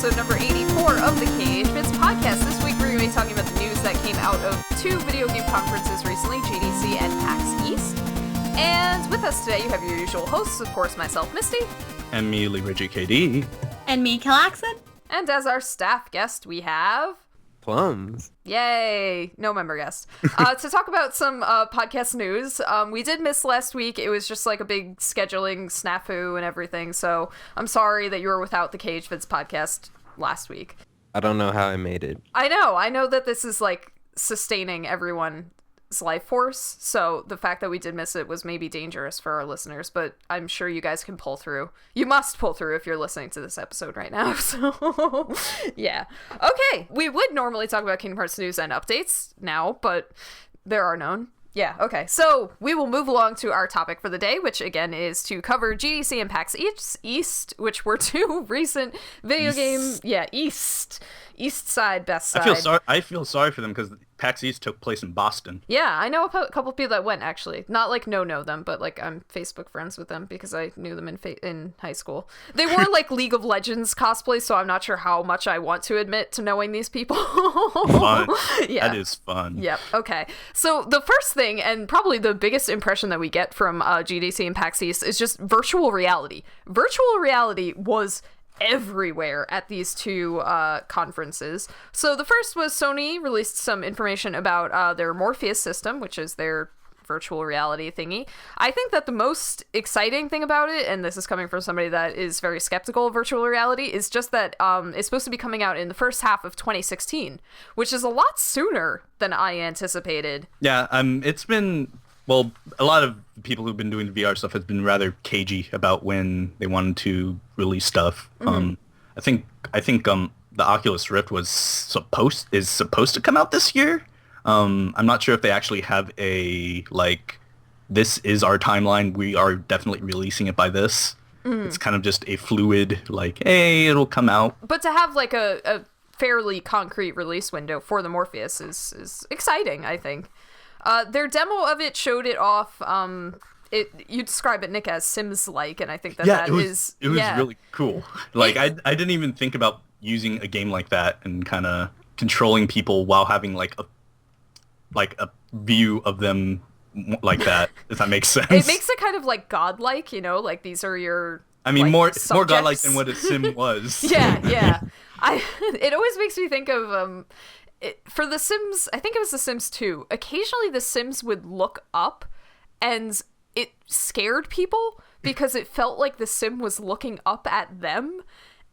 episode number 84 of the KH-Vids podcast. This week we're going to be talking about the news that came out of two video game conferences recently, GDC and PAX East. And with us today you have your usual hosts, of course myself, Misty. And me, Lee Rigid KD. And me, Calaxid. And as our staff guest we have... Plums. Yay! No member guest. To talk about some podcast news. We did miss last week. It was just like a big scheduling snafu and everything, so I'm sorry that you were without the KH-Vids podcast last week. I don't know how I made it. I know that this is like sustaining everyone's life force, so the fact that we did miss it was maybe dangerous for our listeners, but I'm sure you guys can pull through. You must pull through if you're listening to this episode right now, so yeah. Okay, we would normally talk about Kingdom Hearts news and updates now, but there are none. Yeah, okay, so we will move along to our topic for the day, which again is to cover GDC and PAX East, which were two recent video game... Yeah, East side, best side. I feel sorry for them because PAX East took place in Boston. Yeah, I know a couple people that went, actually. Not like know them, but like I'm Facebook friends with them because I knew them in high school. They wore like League of Legends cosplay, so I'm not sure how much I want to admit to knowing these people. Fun. Yeah. That is fun. Yep, okay. So the first thing, and probably the biggest impression that we get from GDC and PAX East is just virtual reality. Virtual reality was everywhere at these two conferences. So the first was Sony released some information about their Morpheus system, which is their virtual reality thingy. I think that the most exciting thing about it, and this is coming from somebody that is very skeptical of virtual reality, is just that it's supposed to be coming out in the first half of 2016, which is a lot sooner than I anticipated. Yeah, it's been... Well, a lot of people who've been doing the VR stuff has been rather cagey about when they wanted to release stuff. Mm-hmm. I think the Oculus Rift is supposed to come out this year. I'm not sure if they actually have a this is our timeline. We are definitely releasing it by this. Mm. It's kind of just a fluid hey, it'll come out. But to have like a fairly concrete release window for the Morpheus is exciting, I think. Their demo of it showed it off. You describe it, Nick, as Sims-like, and I think that it was really cool. I didn't even think about using a game like that and kind of controlling people while having a view of them like that. If that makes sense. It makes it kind of godlike, these are your. I mean, more godlike subjects. than what a sim was. Yeah. It always makes me think of for The Sims, I think it was The Sims 2, occasionally The Sims would look up and it scared people because it felt like the Sim was looking up at them.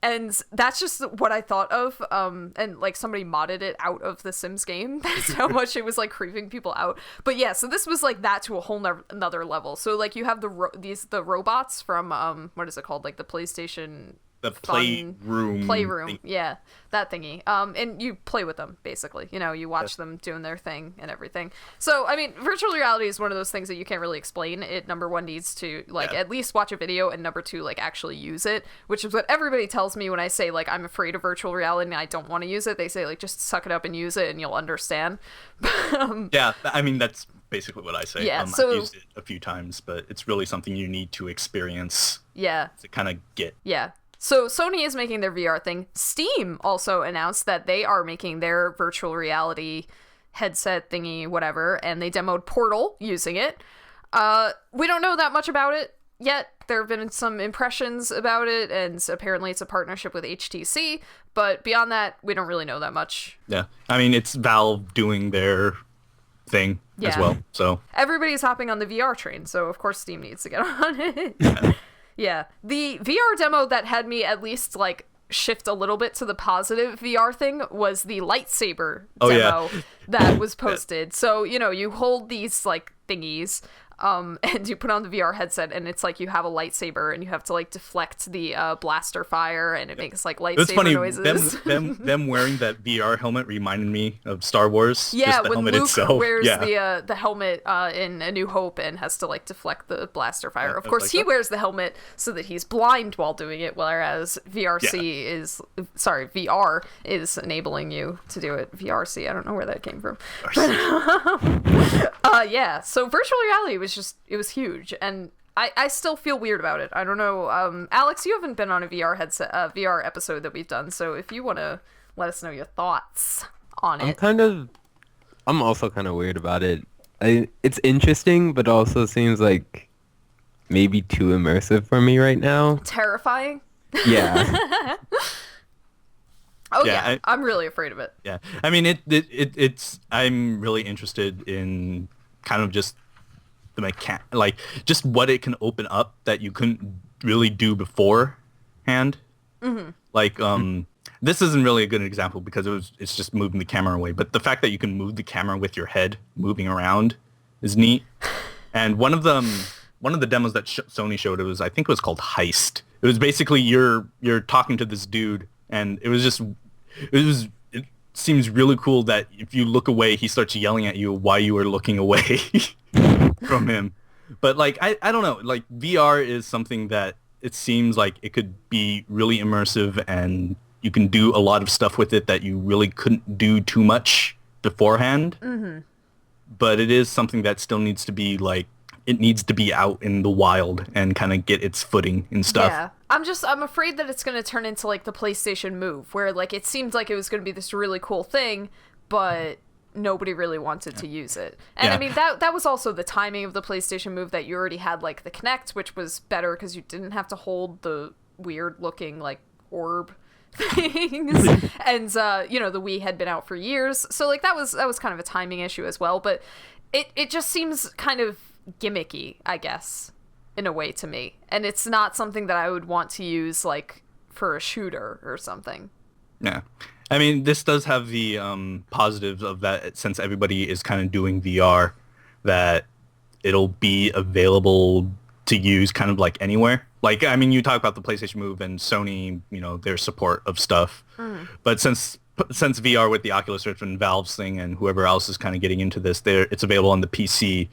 And that's just what I thought of. And somebody modded it out of the Sims game. That's how much it was creeping people out. But yeah, so this was that to a whole another level. So you have the robots from what is it called? The PlayStation. The playroom. Yeah, that thingy. And you play with them, basically. You watch them doing their thing and everything. So, I mean, virtual reality is one of those things that you can't really explain. It, number one, needs to, at least watch a video, and number two, actually use it, which is what everybody tells me when I say, I'm afraid of virtual reality and I don't want to use it. They say, just suck it up and use it and you'll understand. Yeah, I mean, that's basically what I say. Yeah, I've used it a few times, but it's really something you need to experience. Yeah. To kind of get. Yeah. So Sony is making their VR thing. Steam also announced that they are making their virtual reality headset thingy, whatever, and they demoed Portal using it. We don't know that much about it yet. There have been some impressions about it, and apparently it's a partnership with HTC, but beyond that, we don't really know that much. Yeah. I mean, it's Valve doing their thing as well, so. Everybody's hopping on the VR train, so of course Steam needs to get on it. Yeah. Yeah, the VR demo that had me at least shift a little bit to the positive VR thing was the lightsaber demo that was posted. So, you hold these thingies and you put on the VR headset and it's you have a lightsaber and you have to deflect the blaster fire and it makes lightsaber noises. Them wearing that VR helmet reminded me of Star Wars. Yeah, just the when helmet Luke itself. wears the helmet in A New Hope and has to deflect the blaster fire. Of course, he wears the helmet so that he's blind while doing it, whereas VR is enabling you to do it. VRC, I don't know where that came from. But, yeah, so virtual reality was huge, and I still feel weird about it. I don't know. Alex, you haven't been on a VR episode that we've done, so if you want to let us know your thoughts on it. I'm also kind of weird about it. It's interesting, but also seems like maybe too immersive for me right now. Terrifying? Yeah. Oh yeah, I'm really afraid of it. Yeah, I mean it's. I'm really interested in kind of just the like just what it can open up that you couldn't really do beforehand. Mm-hmm. Like this isn't really a good example because it's just moving the camera away. But the fact that you can move the camera with your head moving around is neat. And one of the demos that Sony showed, I think it was called Heist. It was basically you're talking to this dude, and it seems really cool that if you look away, he starts yelling at you while you are looking away from him. But like I don't know, like VR is something that it seems like it could be really immersive, and you can do a lot of stuff with it that you really couldn't do too much beforehand. Mm-hmm. But it is something that still needs to be like, it needs to be out in the wild and kind of get its footing and stuff. Yeah. I'm afraid that it's going to turn into like the PlayStation Move, where like it seemed like it was going to be this really cool thing, but nobody really wanted to use it. And yeah. I mean, that was also the timing of the PlayStation Move, that you already had like the Kinect, which was better because you didn't have to hold the weird looking like orb things. And the Wii had been out for years, so like that was kind of a timing issue as well. But it just seems kind of gimmicky, I guess, in a way to me, and it's not something that I would want to use like for a shooter or something. Yeah, I mean, this does have the positives of that, since everybody is kind of doing VR, that it'll be available to use kind of like anywhere. Like, I mean, you talk about the PlayStation Move and Sony, their support of stuff, but since VR with the Oculus Rift and Valve's thing and whoever else is kind of getting into this, it's available on the PC.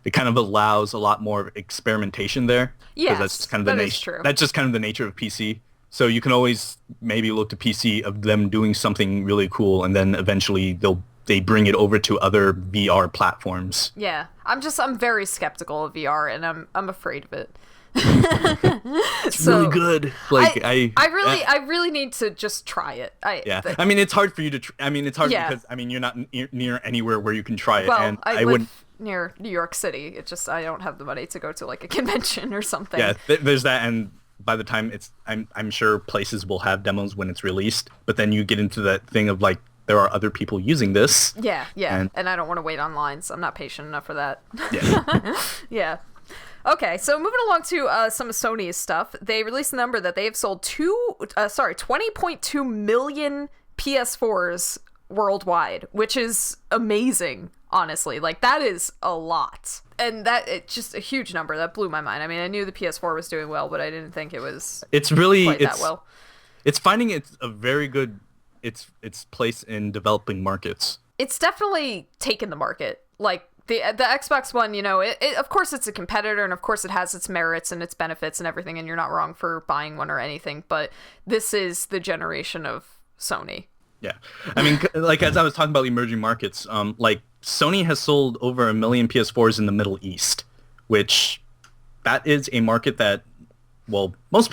It kind of allows a lot more experimentation there. Yeah, that's just kind of that's just kind of the nature of PC. So you can always maybe look to PC of them doing something really cool, and then eventually they bring it over to other VR platforms. Yeah, I'm very skeptical of VR, and I'm afraid of it. It's really good. Like I really need to just try it. I mean, it's hard for you to. It's hard because you're not near anywhere where you can try it. Well, and I live near New York City. It's just I don't have the money to go to like a convention or something. Yeah, there's that, and by the time I'm sure places will have demos when it's released. But then you get into that thing of like, there are other people using this. Yeah, and I don't want to wait online, so I'm not patient enough for that. Yeah. Yeah. Okay, so moving along to some of Sony's stuff, they released a number that they have sold 20.2 million PS4s worldwide, which is amazing, honestly. Like, that is a lot. And it's just a huge number. That blew my mind. I mean, I knew the PS4 was doing well, but I didn't think it was that well. It's finding it's a very good its place in developing markets. It's definitely taken the market. Like, the Xbox One, it of course it's a competitor, and of course it has its merits and its benefits and everything, and you're not wrong for buying one or anything, but this is the generation of Sony. Yeah. I mean, like, as I was talking about emerging markets, like, Sony has sold over 1 million PS4s in the Middle East, which that is a market that, well, most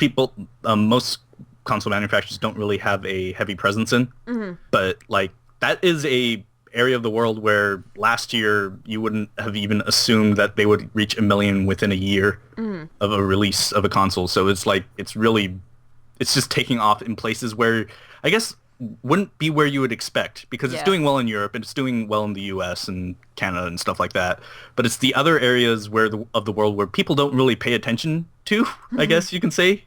console manufacturers don't really have a heavy presence in. Mm-hmm. But, like, that is a area of the world where last year you wouldn't have even assumed that they would reach 1 million within a year of a release of a console. So it's like, it's just taking off in places where I guess wouldn't be where you would expect, because it's doing well in Europe and it's doing well in the US and Canada and stuff like that. But it's the other areas of the world where people don't really pay attention to, I guess you can say,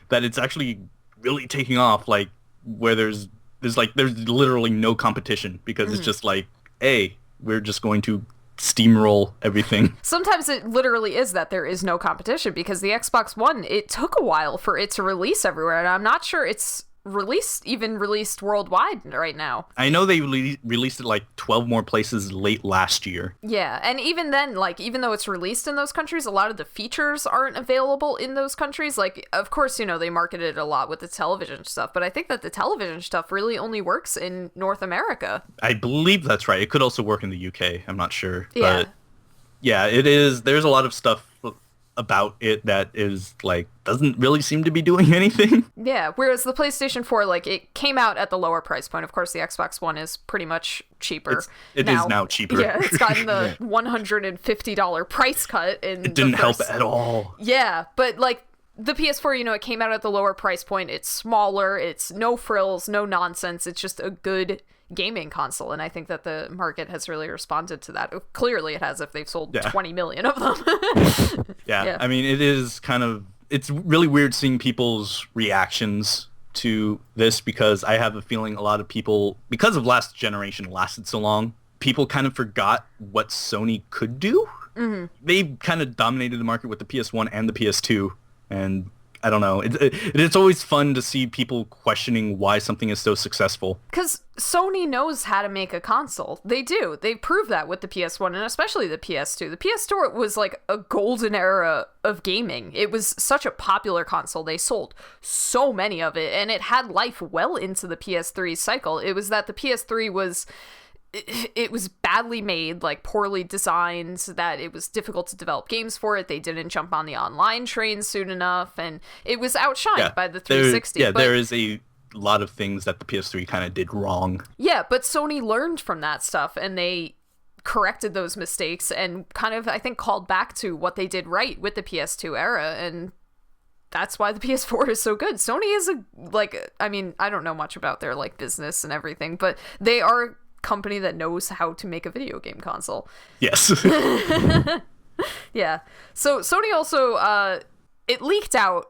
that it's actually really taking off, like where there's literally no competition, because it's just like, hey, we're just going to steamroll everything. Sometimes it literally is that there is no competition, because the Xbox One, it took a while for it to release everywhere, and I'm not sure it's released worldwide right now. I know they released it like 12 more places late last year. Yeah, and even then, like, even though it's released in those countries, a lot of the features aren't available in those countries. Like, of course, they marketed it a lot with the television stuff, but I think that the television stuff really only works in North America. I believe that's right. It could also work in the UK. I'm not sure. Yeah. But yeah, it is. There's a lot of stuff about it that is like doesn't really seem to be doing anything. Yeah, whereas the PlayStation 4, like, it came out at the lower price point. Of course, the Xbox One is pretty much cheaper. It is now cheaper. Yeah, it's gotten the $150 price cut. It didn't help at all. Yeah, but like the PS4, it came out at the lower price point. It's smaller. It's no frills, no nonsense. It's just a good gaming console, and I think that the market has really responded to that. Clearly it has if they've sold 20 million of them. Yeah, I mean, it's really weird seeing people's reactions to this, because I have a feeling a lot of people, because of last generation lasted so long, people kind of forgot what Sony could do. Mm-hmm. They kind of dominated the market with the PS1 and the PS2, and I don't know. It's always fun to see people questioning why something is so successful. Because Sony knows how to make a console. They do. They proved that with the PS1 and especially the PS2. The PS2 was like a golden era of gaming. It was such a popular console. They sold so many of it, and it had life well into the PS3 cycle. It was that the PS3 was... It was badly made, like poorly designed, that it was difficult to develop games for it. They didn't jump on the online train soon enough, and it was outshined by the 360. There is a lot of things that the PS3 kind of did wrong. Yeah, but Sony learned from that stuff, and they corrected those mistakes and kind of, I think, called back to what they did right with the PS2 era, and that's why the PS4 is so good. Sony is I don't know much about their like business and everything, but they are company that knows how to make a video game console. Yes. Yeah. So Sony also it leaked out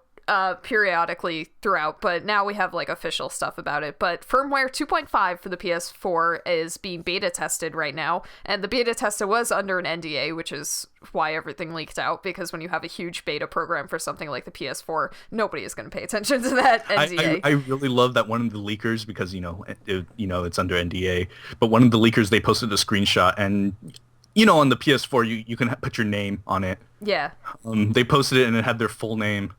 periodically throughout, but now we have like official stuff about it. But firmware 2.5 for the PS4 is being beta tested right now, and the beta tester was under an NDA, which is why everything leaked out, because when you have a huge beta program for something like the PS4, nobody is going to pay attention to that NDA. I really love that one of the leakers, because it's under NDA, but one of the leakers, they posted a screenshot, and on the PS4 you can put your name on it. Yeah. They posted it and it had their full name.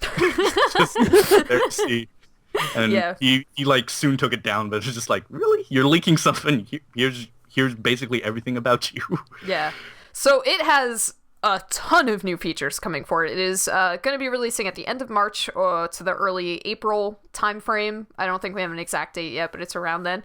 Just there to see. And he like soon took it down, but it's just like, really? You're leaking something? Here's basically everything about you. Yeah. So it has a ton of new features coming for it. It is going to be releasing at the end of March to the early April timeframe. I don't think we have an exact date yet, but it's around then.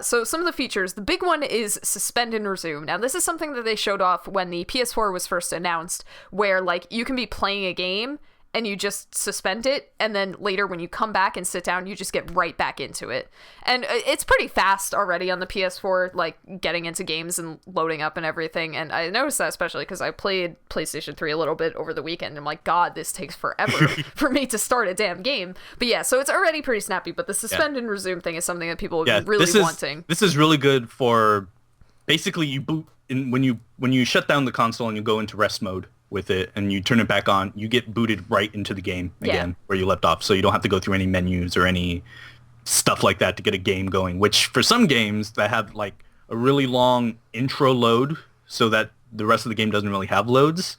So some of the features, the big one is suspend and resume. Now, this is something that they showed off when the PS4 was first announced, where like you can be playing a game and you just suspend it, and then later when you come back and sit down, you just get right back into it. And it's pretty fast already on the PS4, like getting into games and loading up and everything. And I noticed that especially because I played PlayStation 3 a little bit over the weekend, and I'm like, God, this takes forever for me to start a damn game. But yeah, so it's already pretty snappy, but the suspend and resume thing is something that people have been really wanting. This is really good for basically you boot in when you shut down the console and you go into rest mode with it and you turn it back on, you get booted right into the game again where you left off, so you don't have to go through any menus or any stuff like that to get a game going, which for some games that have like a really long intro load so that the rest of the game doesn't really have loads,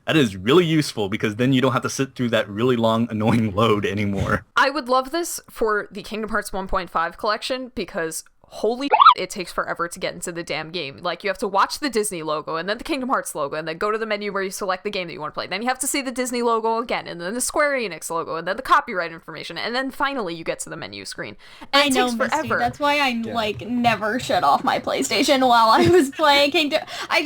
that is really useful, because then you don't have to sit through that really long annoying load anymore. I would love this for the Kingdom Hearts 1.5 collection, because holy it takes forever to get into the damn game. Like, you have to watch the Disney logo and then the Kingdom Hearts logo and then go to the menu where you select the game that you want to play. Then you have to see the Disney logo again, and then the Square Enix logo, and then the copyright information, and then finally you get to the menu screen. And it takes forever. Misty, that's why I never shut off my PlayStation while I was playing Kingdom. I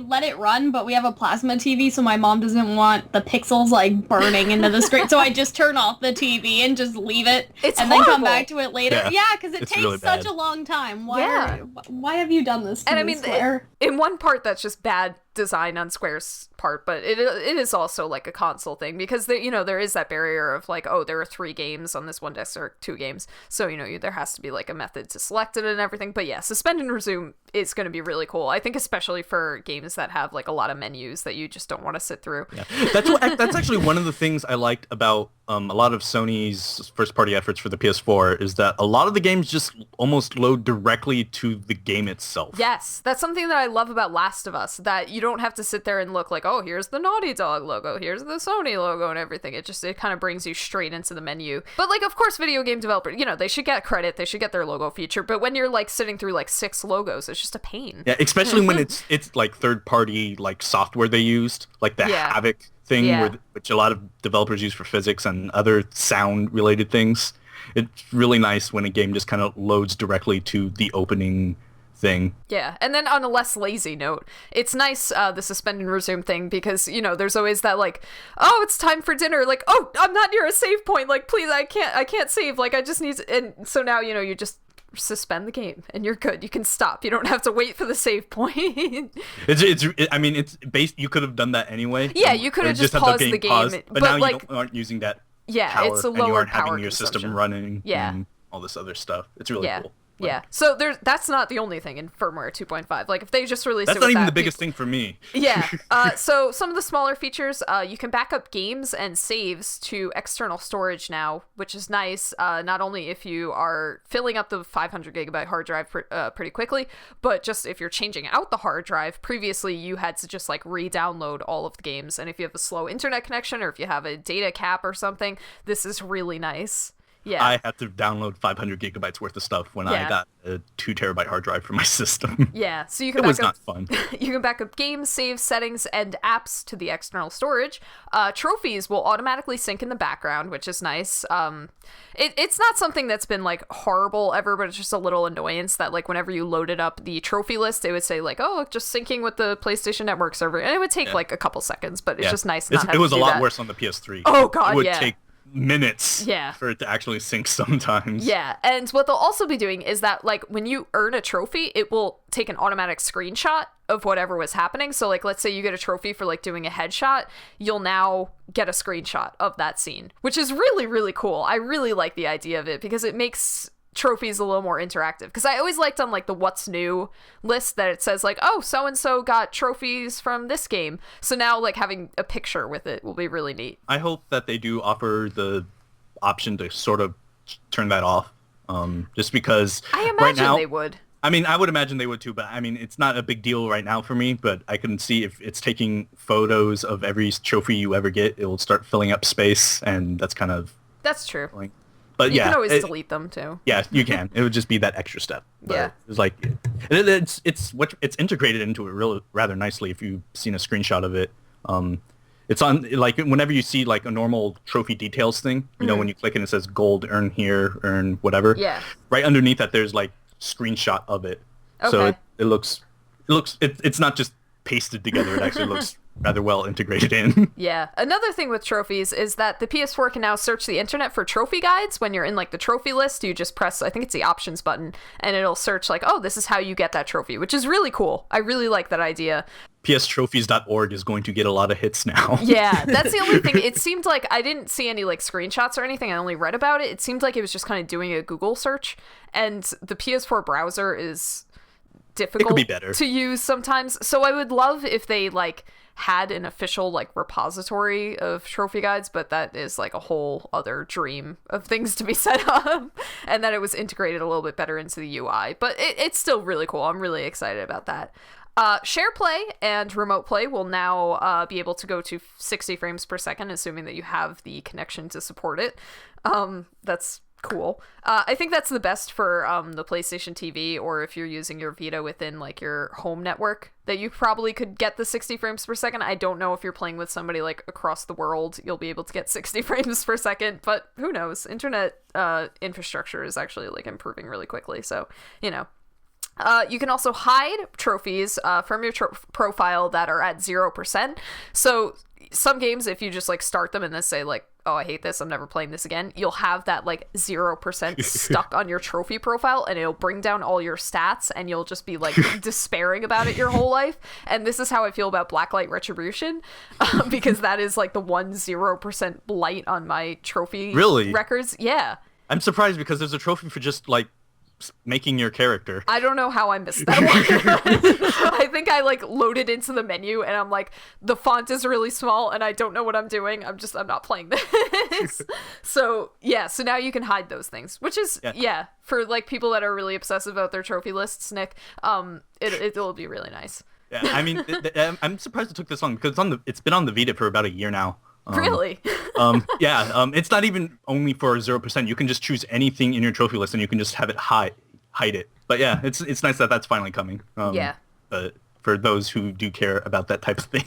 let it run, but we have a plasma TV, so my mom doesn't want the pixels like burning into the screen. So I just turn off the TV and just leave it, then come back to it later. Yeah, because it takes really such a long time. Why have you done this to me, Square? In one part, that's just bad design on Square's part, but it is also like a console thing, because there is that barrier of like, oh, there are 3 games on this one disc or 2 games, so there has to be like a method to select it and everything. But yeah, suspend and resume is going to be really cool, I think, especially for games that have like a lot of menus that you just don't want to sit through. That's actually one of the things I liked about a lot of Sony's first party efforts for the PS4, is that a lot of the games just almost load directly to the game itself. Yes, that's something that I love about Last of Us, that you don't have to sit there and look like, oh, here's the Naughty Dog logo, here's the Sony logo and everything. It kind of brings you straight into the menu. But like, of course, video game developers, they should get credit, they should get their logo feature, but when you're like sitting through like 6 logos, it's just a pain. Yeah, especially when it's like third party like software they used, like the Havoc thing, which a lot of developers use for physics and other sound related things. It's really nice when a game just kind of loads directly to the opening thing. Yeah, and then on a less lazy note, it's nice, the suspend and resume thing, because, there's always that, like, oh, it's time for dinner, like, oh, I'm not near a save point, like, please, I can't save, like, I just need to, and so now, you just suspend the game, and you're good, you can stop, you don't have to wait for the save point. It's based, you could have done that anyway. Yeah, you could have just paused the game, but now like, you aren't using that power, it's a lower and you aren't power having your system running, yeah, and all this other stuff. It's really cool. Yeah, so that's not the only thing in firmware 2.5. Like, if they just released that's it with not even that, the biggest thing for me. Yeah. So some of the smaller features, you can back up games and saves to external storage now, which is nice. Not only if you are filling up the 500 gigabyte hard drive pretty quickly, but just if you're changing out the hard drive. Previously, you had to just like re-download all of the games, and if you have a slow internet connection or if you have a data cap or something, this is really nice. Yeah. I had to download 500 gigabytes worth of stuff when I got a 2 terabyte hard drive for my system. Yeah, so you can not fun. You can back up games, saves, settings, and apps to the external storage. Trophies will automatically sync in the background, which is nice. It's not something that's been like horrible ever, but it's just a little annoyance that like whenever you loaded up the trophy list, it would say like, oh, just syncing with the PlayStation Network server, and it would take like a couple seconds, but it's just nice not having to do that. It was a lot worse on the PS3. Oh god, it would take minutes yeah. for it to actually sync sometimes. Yeah, and what they'll also be doing is that, like, when you earn a trophy, it will take an automatic screenshot of whatever was happening. So, like, let's say you get a trophy for, like, doing a headshot, you'll now get a screenshot of that scene, which is really, really cool. I really like the idea of it because it makes trophies a little more interactive, because I always liked on like the what's new list that it says like, oh, so and so got trophies from this game, so now like having a picture with it will be really neat. I hope that they do offer the option to sort of turn that off, just because I imagine right now, they would. I mean, I would imagine they would too, but I mean, it's not a big deal right now for me, but I can see if it's taking photos of every trophy you ever get, it will start filling up space, and that's kind of... That's true. Like, but you can always delete them too. Yeah, you can. It would just be that extra step. But yeah, it's like it's integrated into it rather nicely. If you've seen a screenshot of it, it's on like whenever you see like a normal trophy details thing. You know, when you click and it says gold, earn here, earn whatever. Yeah. Right underneath that, there's like screenshot of it. Okay. So it's not just pasted together. It actually looks rather well integrated in. Yeah. Another thing with trophies is that the PS4 can now search the internet for trophy guides. When you're in like the trophy list, you just press, I think it's the options button, and it'll search like, oh, this is how you get that trophy, which is really cool. I really like that idea. PSTrophies.org is going to get a lot of hits now. Yeah, that's the only thing. It seemed like I didn't see any like screenshots or anything. I only read about it. It seemed like it was just kind of doing a Google search, and the PS4 browser is difficult it could be better to use sometimes. So I would love if they like had an official like repository of trophy guides, but that is like a whole other dream of things to be set up, and that it was integrated a little bit better into the UI. But it's still really cool. I'm really excited about that. Share play and remote play will now be able to go to 60 frames per second, assuming that you have the connection to support it. That's cool. I think that's the best for the PlayStation TV, or if you're using your Vita within like your home network, that you probably could get the 60 frames per second. I don't know if you're playing with somebody like across the world, you'll be able to get 60 frames per second, but who knows? Internet infrastructure is actually like improving really quickly, so you know. You can also hide trophies from your profile that are at 0%. So some games, if you just like start them and then say like, oh, I hate this, I'm never playing this again, you'll have that like 0% stuck on your trophy profile, and it'll bring down all your stats, and you'll just be like despairing about it your whole life. And this is how I feel about Blacklight Retribution, because that is like the 0% blight on my trophy records. Yeah. I'm surprised because there's a trophy for just like making your character. I don't know how I missed that one. I think I like loaded into the menu and I'm like, the font is really small and I don't know what I'm doing. I'm not playing this. So yeah, so now you can hide those things, which is for like people that are really obsessive about their trophy lists, Nick, it'll be really nice. Yeah, I mean, I'm surprised it took this long because it's been on the Vita for about a year now. Really? It's not even only for 0%. You can just choose anything in your trophy list and you can just have it hide it. But yeah, it's nice that that's finally coming. Yeah. But for those who do care about that type of thing.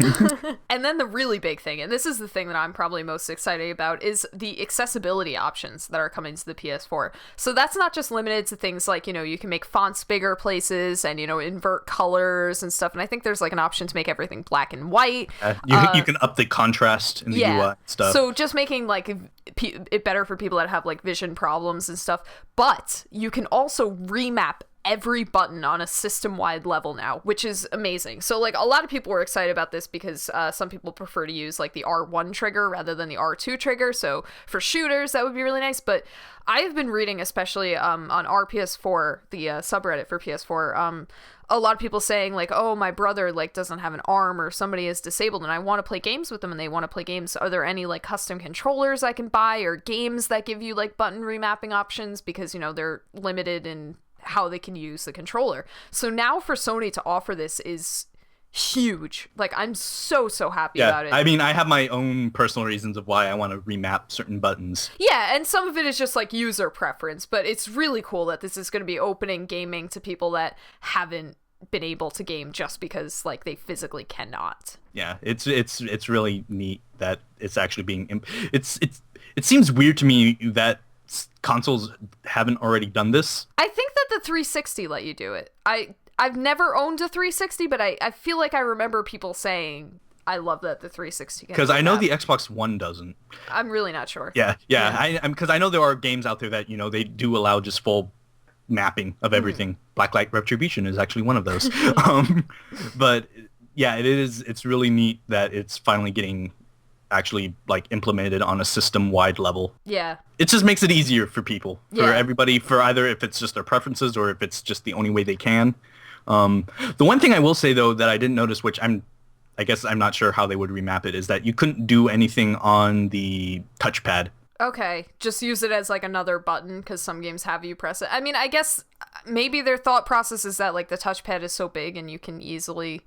And then the really big thing, and this is the thing that I'm probably most excited about, is the accessibility options that are coming to the PS4. So that's not just limited to things like, you can make fonts bigger places and, invert colors and stuff. And I think there's like an option to make everything black and white. You can up the contrast in the UI stuff. So just making like it better for people that have like vision problems and stuff. But you can also remap every button on a system-wide level now, which is amazing. So like a lot of people were excited about this because some people prefer to use like the R1 trigger rather than the R2 trigger. So for shooters, that would be really nice. But I've been reading, especially on our PS4, the subreddit for PS4, a lot of people saying like, oh, my brother like doesn't have an arm or somebody is disabled and I want to play games with them and they want to play games. Are there any like custom controllers I can buy or games that give you like button remapping options? Because, they're limited in how they can use the controller. So now for Sony to offer this is huge. Like, I'm so happy about it. I mean, I have my own personal reasons of why I want to remap certain buttons. Yeah, and some of it is just like user preference, but it's really cool that this is going to be opening gaming to people that haven't been able to game just because like they physically cannot. Yeah, it's really neat that it's actually being it seems weird to me that consoles haven't already done this. I think that the 360 let you do it. I've never owned a 360, but I feel like I remember people saying, I love that the 360 can. Because I know the Xbox One doesn't. I'm really not sure. Yeah. Because I know there are games out there that, they do allow just full mapping of everything. Blacklight Retribution is actually one of those. But yeah, it's really neat that it's finally getting actually like implemented on a system-wide level. Yeah. It just makes it easier for people, for everybody, for either if it's just their preferences or if it's just the only way they can. The one thing I will say though that I didn't notice, which I guess I'm not sure how they would remap it, is that you couldn't do anything on the touchpad. Okay, just use it as like another button because some games have you press it. I mean, I guess maybe their thought process is that like the touchpad is so big and you can easily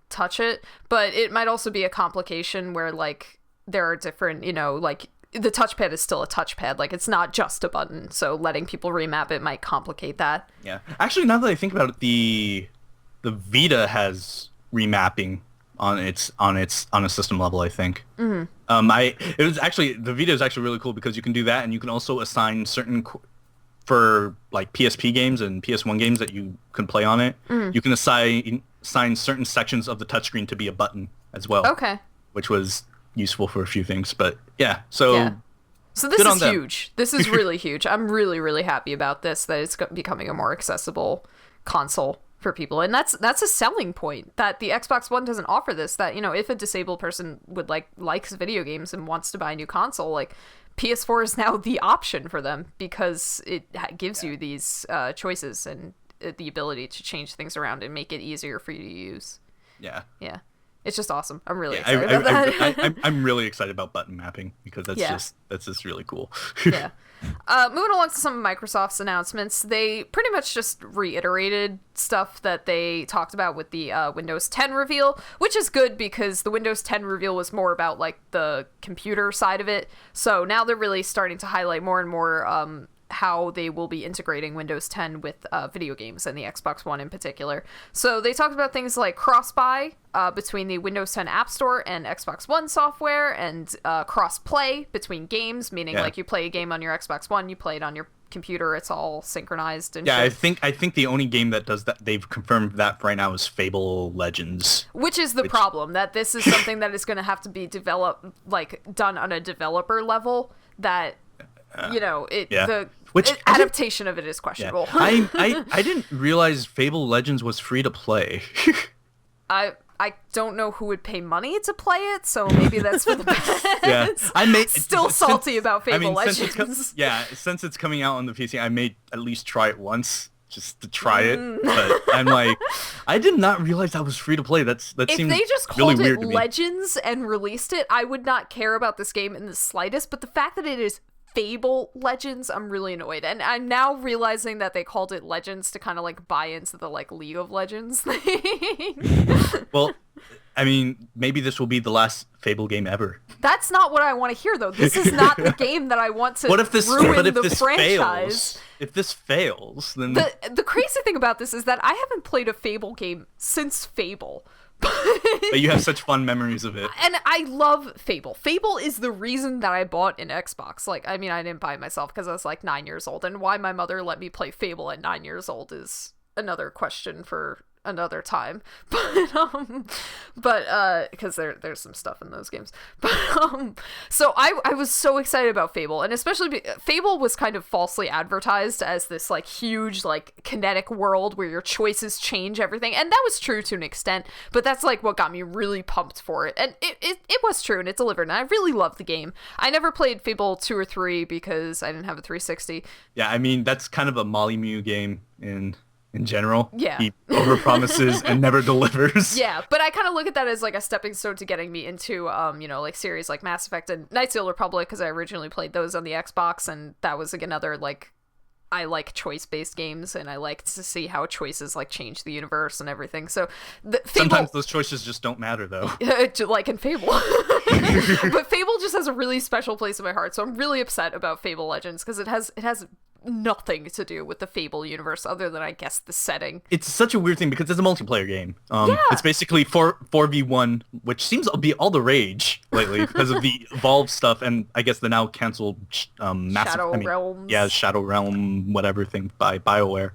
touch it, but it might also be a complication where like there are different, like the touchpad is still a touchpad, like it's not just a button, so letting people remap it might complicate that. Yeah, actually, now that I think about it, the Vita has remapping on a system level, I think. The Vita is actually really cool because you can do that, and you can also assign certain for like PSP games and PS1 games that you can play on it. You can assign certain sections of the touchscreen to be a button as well. Okay. Which was useful for a few things, but yeah. So this is huge. This is really huge. I'm really, really happy about this, that it's becoming a more accessible console for people. And that's a selling point that the Xbox One doesn't offer this, that, if a disabled person would likes video games and wants to buy a new console, like PS4 is now the option for them because it gives you these choices and the ability to change things around and make it easier for you to use. Yeah. It's just awesome. I'm really excited about that. I'm really excited about button mapping because that's just really cool. Yeah. Moving along to some of Microsoft's announcements, they pretty much just reiterated stuff that they talked about with the Windows 10 reveal, which is good because the Windows 10 reveal was more about like the computer side of it. So now they're really starting to highlight more and more how they will be integrating Windows 10 with video games and the Xbox One in particular. So they talked about things like cross-buy between the Windows 10 App Store and Xbox One software, and cross-play between games, meaning like you play a game on your Xbox One, you play it on your computer, it's all synchronized and shit. I think the only game that does that, they've confirmed that for right now, is Fable Legends. Which is the problem, that this is something that is going to have to be done on a developer level, that the adaptation of it is questionable. Yeah. I didn't realize Fable Legends was free to play. I don't know who would pay money to play it, so maybe that's for the best. Yeah, still salty about Fable Legends. Since it's coming out on the PC, I may at least try it once just to try it. But I'm like, I did not realize that was free to play. That seems if they just called it Legends and released it, I would not care about this game in the slightest. But the fact that it is Fable Legends, I'm really annoyed. And I'm now realizing that they called it Legends to kind of like buy into the like League of Legends thing. Well, I mean, maybe this will be the last Fable game ever. That's not what I want to hear, though. This is not the game that I want to What if this, ruin but if the this franchise. fails? If this fails, then The crazy thing about this is that I haven't played a Fable game since Fable. but you have such fun memories of it. And I love Fable. Fable is the reason that I bought an Xbox. Like, I mean, I didn't buy it myself because I was like 9 years old. And why my mother let me play Fable at 9 years old is another question for another time. But because there's some stuff in those games. But so I was so excited about Fable, and especially Fable was kind of falsely advertised as this like huge like kinetic world where your choices change everything, and that was true to an extent, but that's like what got me really pumped for it. And it was true, and it delivered, and I really loved the game. I never played Fable 2 or 3 because I didn't have a 360. Yeah, I mean, that's kind of a Molly Mew game in general. Yeah. He overpromises and never delivers. Yeah, but I kind of look at that as like a stepping stone to getting me into, like series like Mass Effect and Knights of the Old Republic, because I originally played those on the Xbox, and that was like another like, I like choice-based games, and I like to see how choices like change the universe and everything. So Sometimes those choices just don't matter, though. like in Fable. But Fable just has a really special place in my heart, so I'm really upset about Fable Legends because it has nothing to do with the Fable universe other than I guess the setting. It's such a weird thing because it's a multiplayer game. It's basically 4v1, which seems to be all the rage lately because of the Evolve stuff and I guess the now canceled Shadow Realms. Yeah, Shadow Realm whatever thing by BioWare.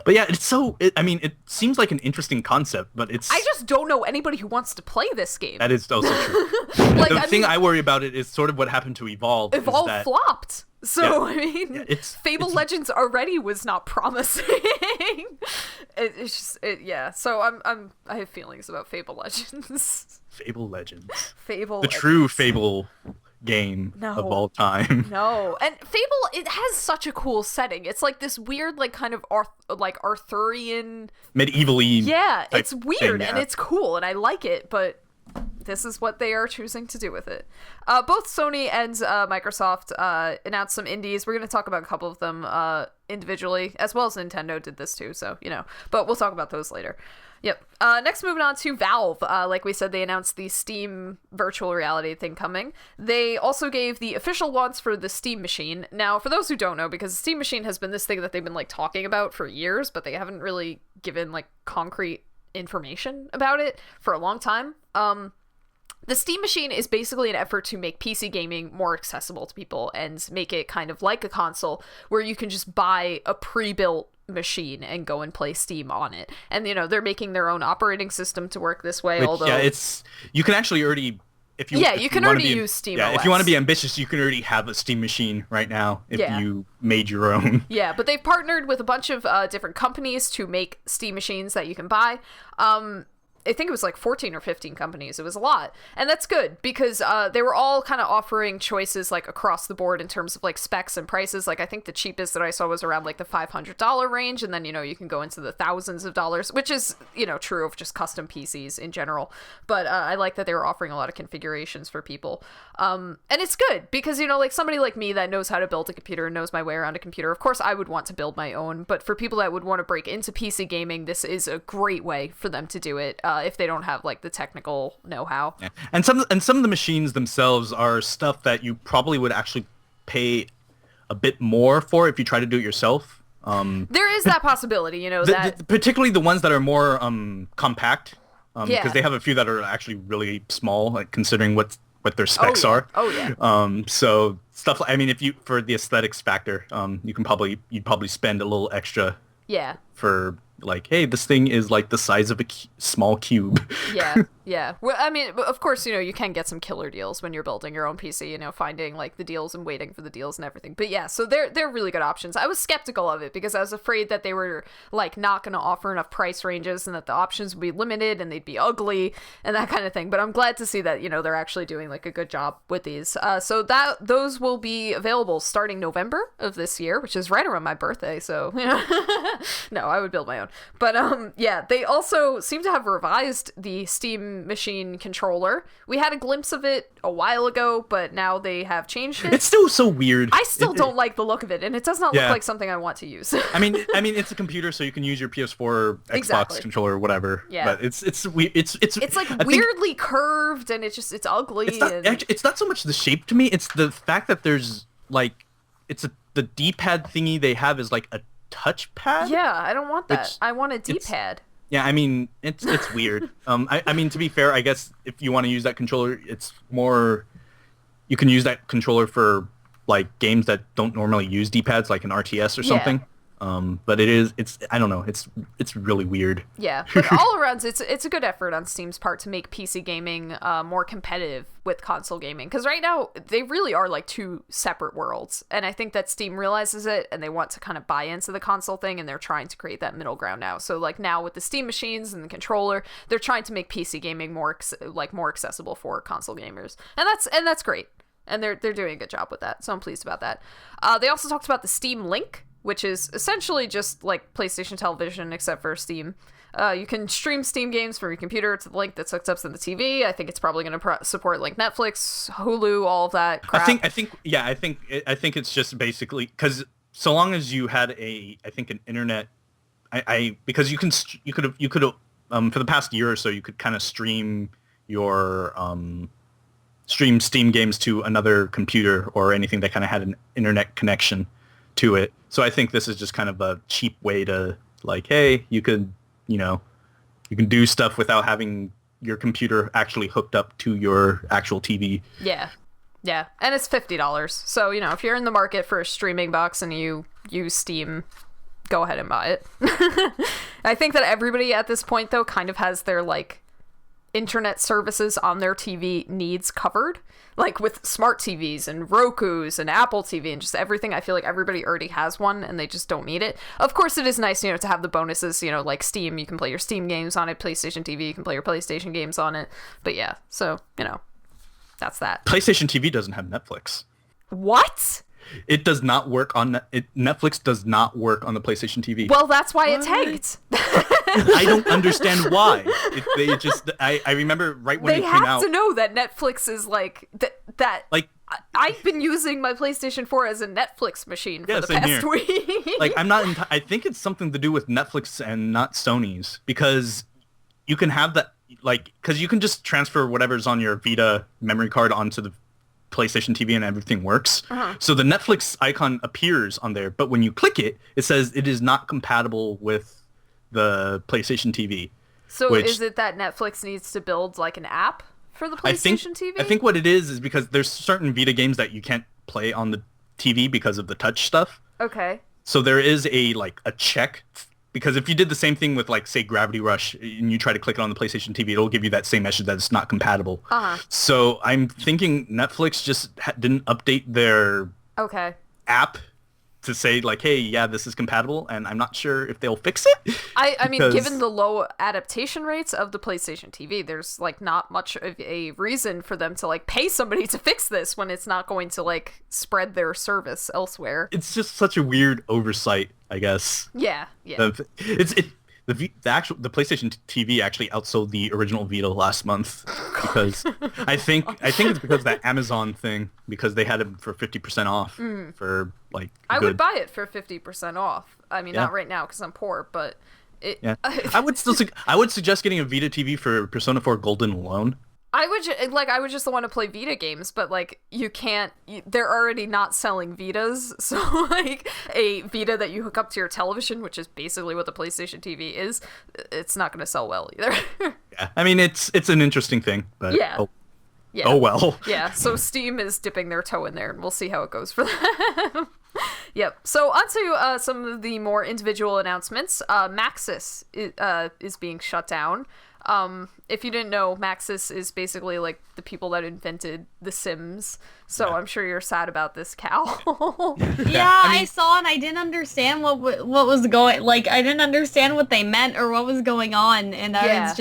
But yeah, it seems like an interesting concept, but I just don't know anybody who wants to play this game. That is also true. Like, the thing I worry about it is sort of what happened to Evolve. Evolve flopped. So, yeah, I mean, yeah, Fable Legends already was not promising. So I have feelings about Fable Legends. Fable Legends. Fable. The true Fable game of all time. No. And Fable, it has such a cool setting. It's like this weird, like, kind of Arthurian... Medieval-y. Yeah, it's weird, thing, and it's cool, and I like it, but this is what they are choosing to do with it. Both Sony and Microsoft announced some indies. We're going to talk about a couple of them individually, as well as Nintendo did this too, so, but we'll talk about those later. Yep. Next, moving on to Valve. Like we said, they announced the Steam virtual reality thing coming. They also gave the official launch for the Steam Machine. Now, for those who don't know, because the Steam Machine has been this thing that they've been like talking about for years, but they haven't really given like concrete information about it for a long time. The Steam Machine is basically an effort to make PC gaming more accessible to people and make it kind of like a console where you can just buy a pre-built machine and go and play Steam on it. And they're making their own operating system to work this way. Although you can actually already you can already use Steam OS. If you want to be ambitious, you can already have a Steam machine right now if you made your own. Yeah, but they've partnered with a bunch of different companies to make Steam machines that you can buy. I think it was like 14 or 15 companies. It was a lot. And that's good because they were all kind of offering choices like across the board in terms of like specs and prices. Like I think the cheapest that I saw was around like the $500 range. And then, you can go into the thousands of dollars, which is, true of just custom PCs in general. But I like that they were offering a lot of configurations for people. And it's good because, like somebody like me that knows how to build a computer and knows my way around a computer, of course I would want to build my own. But for people that would want to break into PC gaming, this is a great way for them to do it. If they don't have like the technical know-how. Yeah. And some of the machines themselves are stuff that you probably would actually pay a bit more for if you try to do it yourself. There is that possibility, particularly the ones that are more compact, because they have a few that are actually really small, like considering what their specs are. Oh yeah. So stuff. I mean, if you for the aesthetics factor, you'd probably spend a little extra. Yeah. For like, hey, this thing is like the size of a small cube. Yeah. Well, I mean, of course, you can get some killer deals when you're building your own PC, finding like the deals and waiting for the deals and everything. But yeah, so they're really good options. I was skeptical of it because I was afraid that they were like not going to offer enough price ranges and that the options would be limited and they'd be ugly and that kind of thing. But I'm glad to see that, they're actually doing like a good job with these. So those will be available starting November of this year, which is right around my birthday. So no, I would build my own. down. But yeah, they also seem to have revised the Steam Machine controller. We had a glimpse of it a while ago, but now they have changed it. It's still so weird. I still don't like the look of it, and it does not look like something I want to use. I mean, it's a computer, so you can use your PS4, Xbox controller, or whatever. Yeah. But it's weird. It's like weirdly curved, and it's ugly. It's not so much the shape to me. It's the fact that there's like, the D-pad thingy they have is like a touchpad. Yeah, I don't want that. I want a D-pad. Yeah, I mean, it's weird. I mean, to be fair, I guess if you want to use that controller, it's more, you can use that controller for like games that don't normally use D-pads, like an RTS or something. But it's I don't know, it's really weird. Yeah, but all around, it's a good effort on Steam's part to make PC gaming more competitive with console gaming, because right now they really are like two separate worlds, and I think that Steam realizes it, and they want to kind of buy into the console thing, and they're trying to create that middle ground now. So like now with the Steam machines and the controller, they're trying to make PC gaming more accessible for console gamers, and that's great, and they're doing a good job with that. So I'm pleased about that. They also talked about the Steam Link, which is essentially just like PlayStation Television except for Steam. You can stream Steam games from your computer to the link that's hooked up to the TV. I think it's probably going to support like Netflix, Hulu, all of that crap. I think it's just basically because so long as you had an internet, because you could for the past year or so you could kind of stream your stream Steam games to another computer or anything that kind of had an internet connection to it. So I think this is just kind of a cheap way to like, hey, you can do stuff without having your computer actually hooked up to your actual TV. Yeah. Yeah. And it's $50. So, if you're in the market for a streaming box and you use Steam, go ahead and buy it. I think that everybody at this point, though, kind of has their like internet services on their TV needs covered. Like with smart TVs and Roku's and Apple TV and just everything, I feel like everybody already has one and they just don't need it. Of course, it is nice, to have the bonuses, like Steam, you can play your Steam games on it, PlayStation TV, you can play your PlayStation games on it. But yeah, so, that's that. PlayStation TV doesn't have Netflix. What? It does not work on Netflix does not work on the PlayStation TV. Well, that's why it's tanked. I don't understand why. I remember right when it came out. They have to know that Netflix is like that. Like I've been using my PlayStation 4 as a Netflix machine for the past week. Like I think it's something to do with Netflix and not Sony's, because you can have that because you can just transfer whatever's on your Vita memory card onto the PlayStation TV and everything works. Uh-huh. So the Netflix icon appears on there, but when you click it, it says it is not compatible with the PlayStation TV. So is it that Netflix needs to build like an app for the PlayStation TV? I think what it is because there's certain Vita games that you can't play on the TV because of the touch stuff. Okay. So there is a check, because if you did the same thing with say Gravity Rush and you try to click it on the PlayStation TV, it'll give you that same message that it's not compatible. Uh-huh. So I'm thinking Netflix just didn't update their app to say hey, yeah, this is compatible, and I'm not sure if they'll fix it. I mean, given the low adaptation rates of the PlayStation TV, there's not much of a reason for them to pay somebody to fix this when it's not going to spread their service elsewhere. It's just such a weird oversight, I guess. Yeah. The PlayStation TV actually outsold the original Vita last month, because I think it's because of that Amazon thing, because they had it for 50% off for I would buy it for 50% off. I mean, not right now because I'm poor, but I would suggest getting a Vita TV for Persona 4 Golden alone. I would just want to play Vita games, but you can't. They're already not selling Vitas, so a Vita that you hook up to your television, which is basically what the PlayStation TV is, it's not going to sell well either. Yeah, I mean it's an interesting thing, but oh well. Yeah, so Steam is dipping their toe in there, and we'll see how it goes for them. Yep. So on to some of the more individual announcements. Maxis is being shut down. If you didn't know, Maxis is basically the people that invented The Sims. So I'm sure you're sad about this, Cal. Yeah, I saw and I didn't understand what was going, like, I didn't understand what they meant or what was going on, and I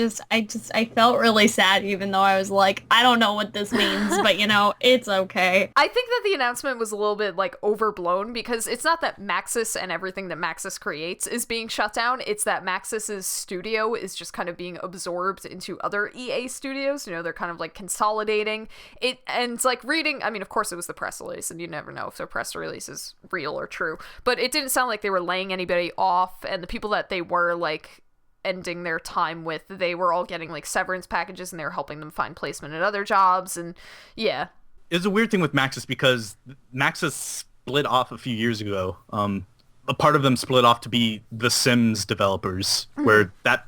felt really sad, even though I was like, I don't know what this means, but, you know, it's okay. I think that the announcement was a little bit, like, overblown, because it's not that Maxis and everything that Maxis creates is being shut down, it's that Maxis's studio is just kind of being absorbed into other EA studios, you know, they're kind of, like, consolidating it, and it's like reading, I mean, of course it was the press release, and you never know if the press release is real or true, but it didn't sound like they were laying anybody off, and the people that they were, like, ending their time with, they were all getting, like, severance packages, and they were helping them find placement at other jobs, and yeah. It's a weird thing with Maxis, because Maxis split off a few years ago. A part of them split off to be the Sims developers, where that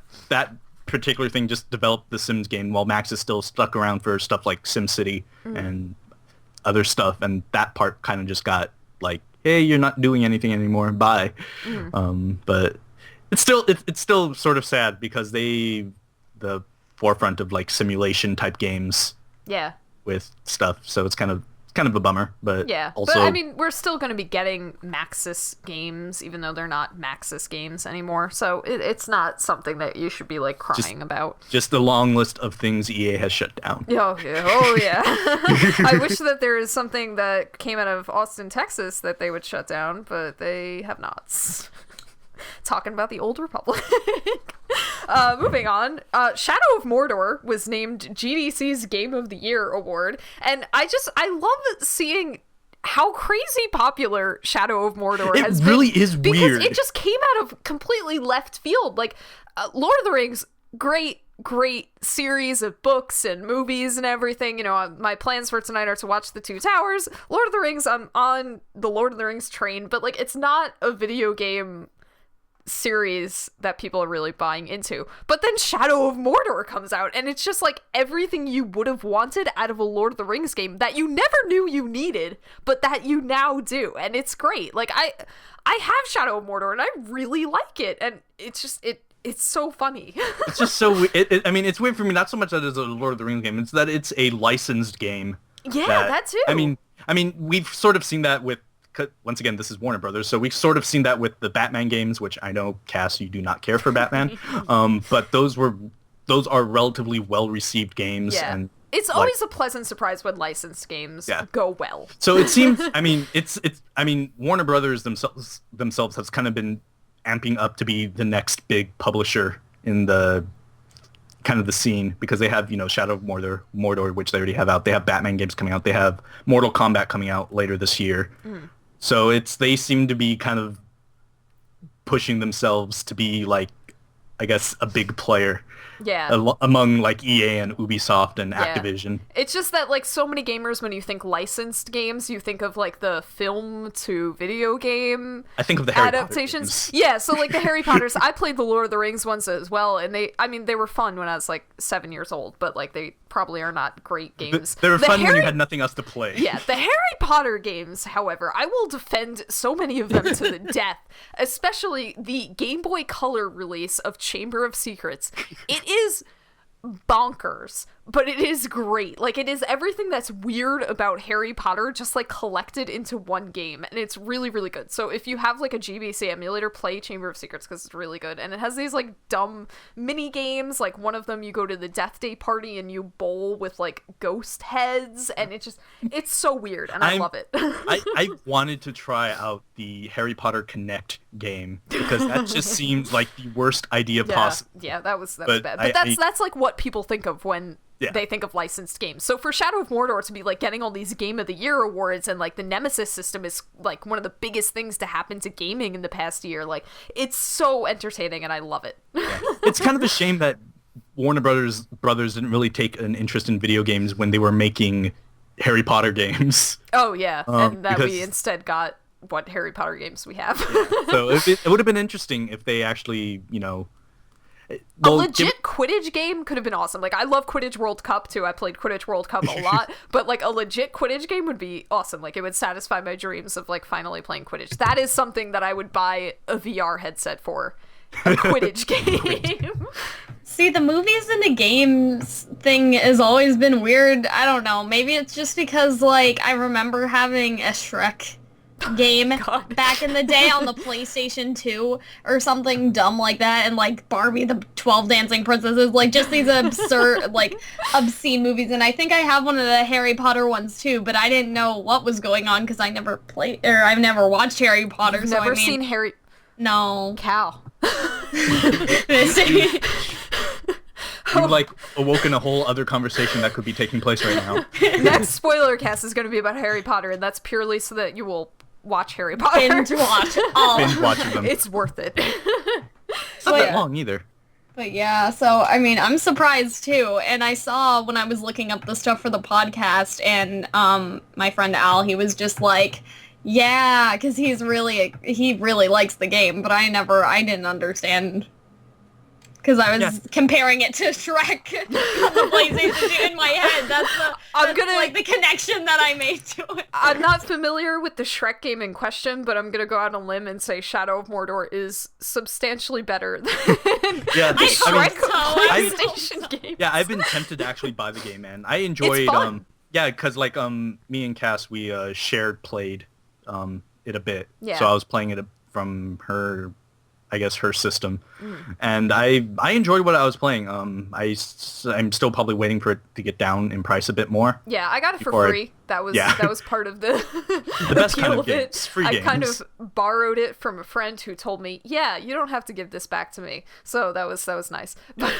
particular thing just developed the Sims game, while Maxis still stuck around for stuff like SimCity and other stuff, and that part kind of just got like, hey, you're not doing anything anymore, bye. But it's still sort of sad, because the forefront of, like, simulation type games with stuff, so it's kind of a bummer, but also, but I mean, we're still going to be getting Maxis games, even though they're not Maxis games anymore, so it's not something that you should be, like, crying about. Just the long list of things EA has shut down. Oh yeah. I wish that there is something that came out of Austin, Texas that they would shut down, but they have not. Talking about the old Republic. Moving on, Shadow of Mordor was named GDC's Game of the Year award, and I love seeing how crazy popular Shadow of Mordor has been. It really is weird. Because it just came out of completely left field. Like, Lord of the Rings, great series of books and movies and everything. You know, my plans for tonight are to watch The Two Towers. Lord of the Rings, I'm on the Lord of the Rings train, but, like, it's not a video game series that people are really buying into. But then Shadow of Mordor comes out, and it's just like everything you would have wanted out of a Lord of the Rings game that you never knew you needed, but that you now do, and it's great. Like, I have Shadow of Mordor, and I really like it, and it's just it's so funny. It's just so I mean, it's weird for me, not so much that it's a Lord of the Rings game, it's that it's a licensed game. Yeah, that too. I mean, we've sort of seen that with, once again, this is Warner Brothers, so we've sort of seen that with the Batman games, which I know, Cass, you do not care for Batman, but those are relatively well-received games. Yeah. And it's always a pleasant surprise when licensed games go well. So it seems, I mean, Warner Brothers themselves has kind of been amping up to be the next big publisher in the kind of the scene, because they have, you know, Shadow of Mordor, which they already have out. They have Batman games coming out. They have Mortal Kombat coming out later this year. So they seem to be kind of pushing themselves to be, like, I guess, a big player. Among, like, EA and Ubisoft and Activision. It's just that, like, so many gamers, when you think licensed games, you think of, like, the film to video game I think of the Harry adaptations. Potter games. Yeah, so, like, the Harry Potters. I played the Lord of the Rings ones as well, and they were fun when I was, like, 7 years old, but, like, they probably are not great games. They were fun when you had nothing else to play. Yeah, the Harry Potter games, however, I will defend so many of them to the death, especially the Game Boy Color release of Chamber of Secrets. It is bonkers, but it is great. Like, it is everything that's weird about Harry Potter just, like, collected into one game, and it's really, really good. So if you have, like, a GBC emulator, play Chamber of Secrets, because it's really good. And it has these, like, dumb mini games. Like, one of them, you go to the Death Day party and you bowl with, like, ghost heads, and it's so weird, and I love it. I wanted to try out the Harry Potter Connect game, because that just seems like the worst idea possible. Yeah, that was bad. But that's like what people think of when they think of licensed games. So for Shadow of Mordor to be, like, getting all these Game of the Year awards, and, like, the Nemesis system is, like, one of the biggest things to happen to gaming in the past year. Like, it's so entertaining, and I love it. It's kind of a shame that Warner Brothers didn't really take an interest in video games when they were making Harry Potter games. Oh yeah, and that we instead got what Harry Potter games we have. So it would have been interesting if they actually, you know, a legit Quidditch game could have been awesome. Like, I love Quidditch World Cup too. I played Quidditch World Cup a lot, but, like, a legit Quidditch game would be awesome. Like, it would satisfy my dreams of, like, finally playing Quidditch. That is something that I would buy a VR headset for. A Quidditch game. See, the movies and the games thing has always been weird. I don't know. Maybe it's just because, like, I remember having a Shrek game back in the day on the PlayStation 2 or something dumb like that, and, like, Barbie the 12 Dancing Princesses, like, just these absurd, like, obscene movies. And I think I have one of the Harry Potter ones, too, but I didn't know what was going on because I never played, or I've never watched Harry Potter, You've so never I mean... seen Harry... No. Cow. You've like awoken a whole other conversation that could be taking place right now. Next spoiler cast is going to be about Harry Potter, and that's purely so that you will watch Harry Potter. Binge watch all. Binge watching them. It's worth it. It's not that long either. But yeah, so I mean, I'm surprised too. And I saw when I was looking up the stuff for the podcast, and my friend Al, he was just like, yeah, because he really likes the game, but I didn't understand. Because I was comparing it to Shrek on the PlayStation 2 in my head. That's like the connection that I made to it. I'm not familiar with the Shrek game in question, but I'm gonna go out on a limb and say Shadow of Mordor is substantially better than the Shrek PlayStation game. Yeah, I've been tempted to actually buy the game, man. I enjoyed It's fun. because like me and Cass, we shared played it a bit. Yeah. So I was playing it from her, I guess, her system, and I enjoyed what I was playing. I'm still probably waiting for it to get down in price a bit more. Yeah, I got it for free. That was part of the best appeal kind of of games. it. Free I games. kind of borrowed it from a friend who told me, "Yeah, you don't have to give this back to me." So that was nice. But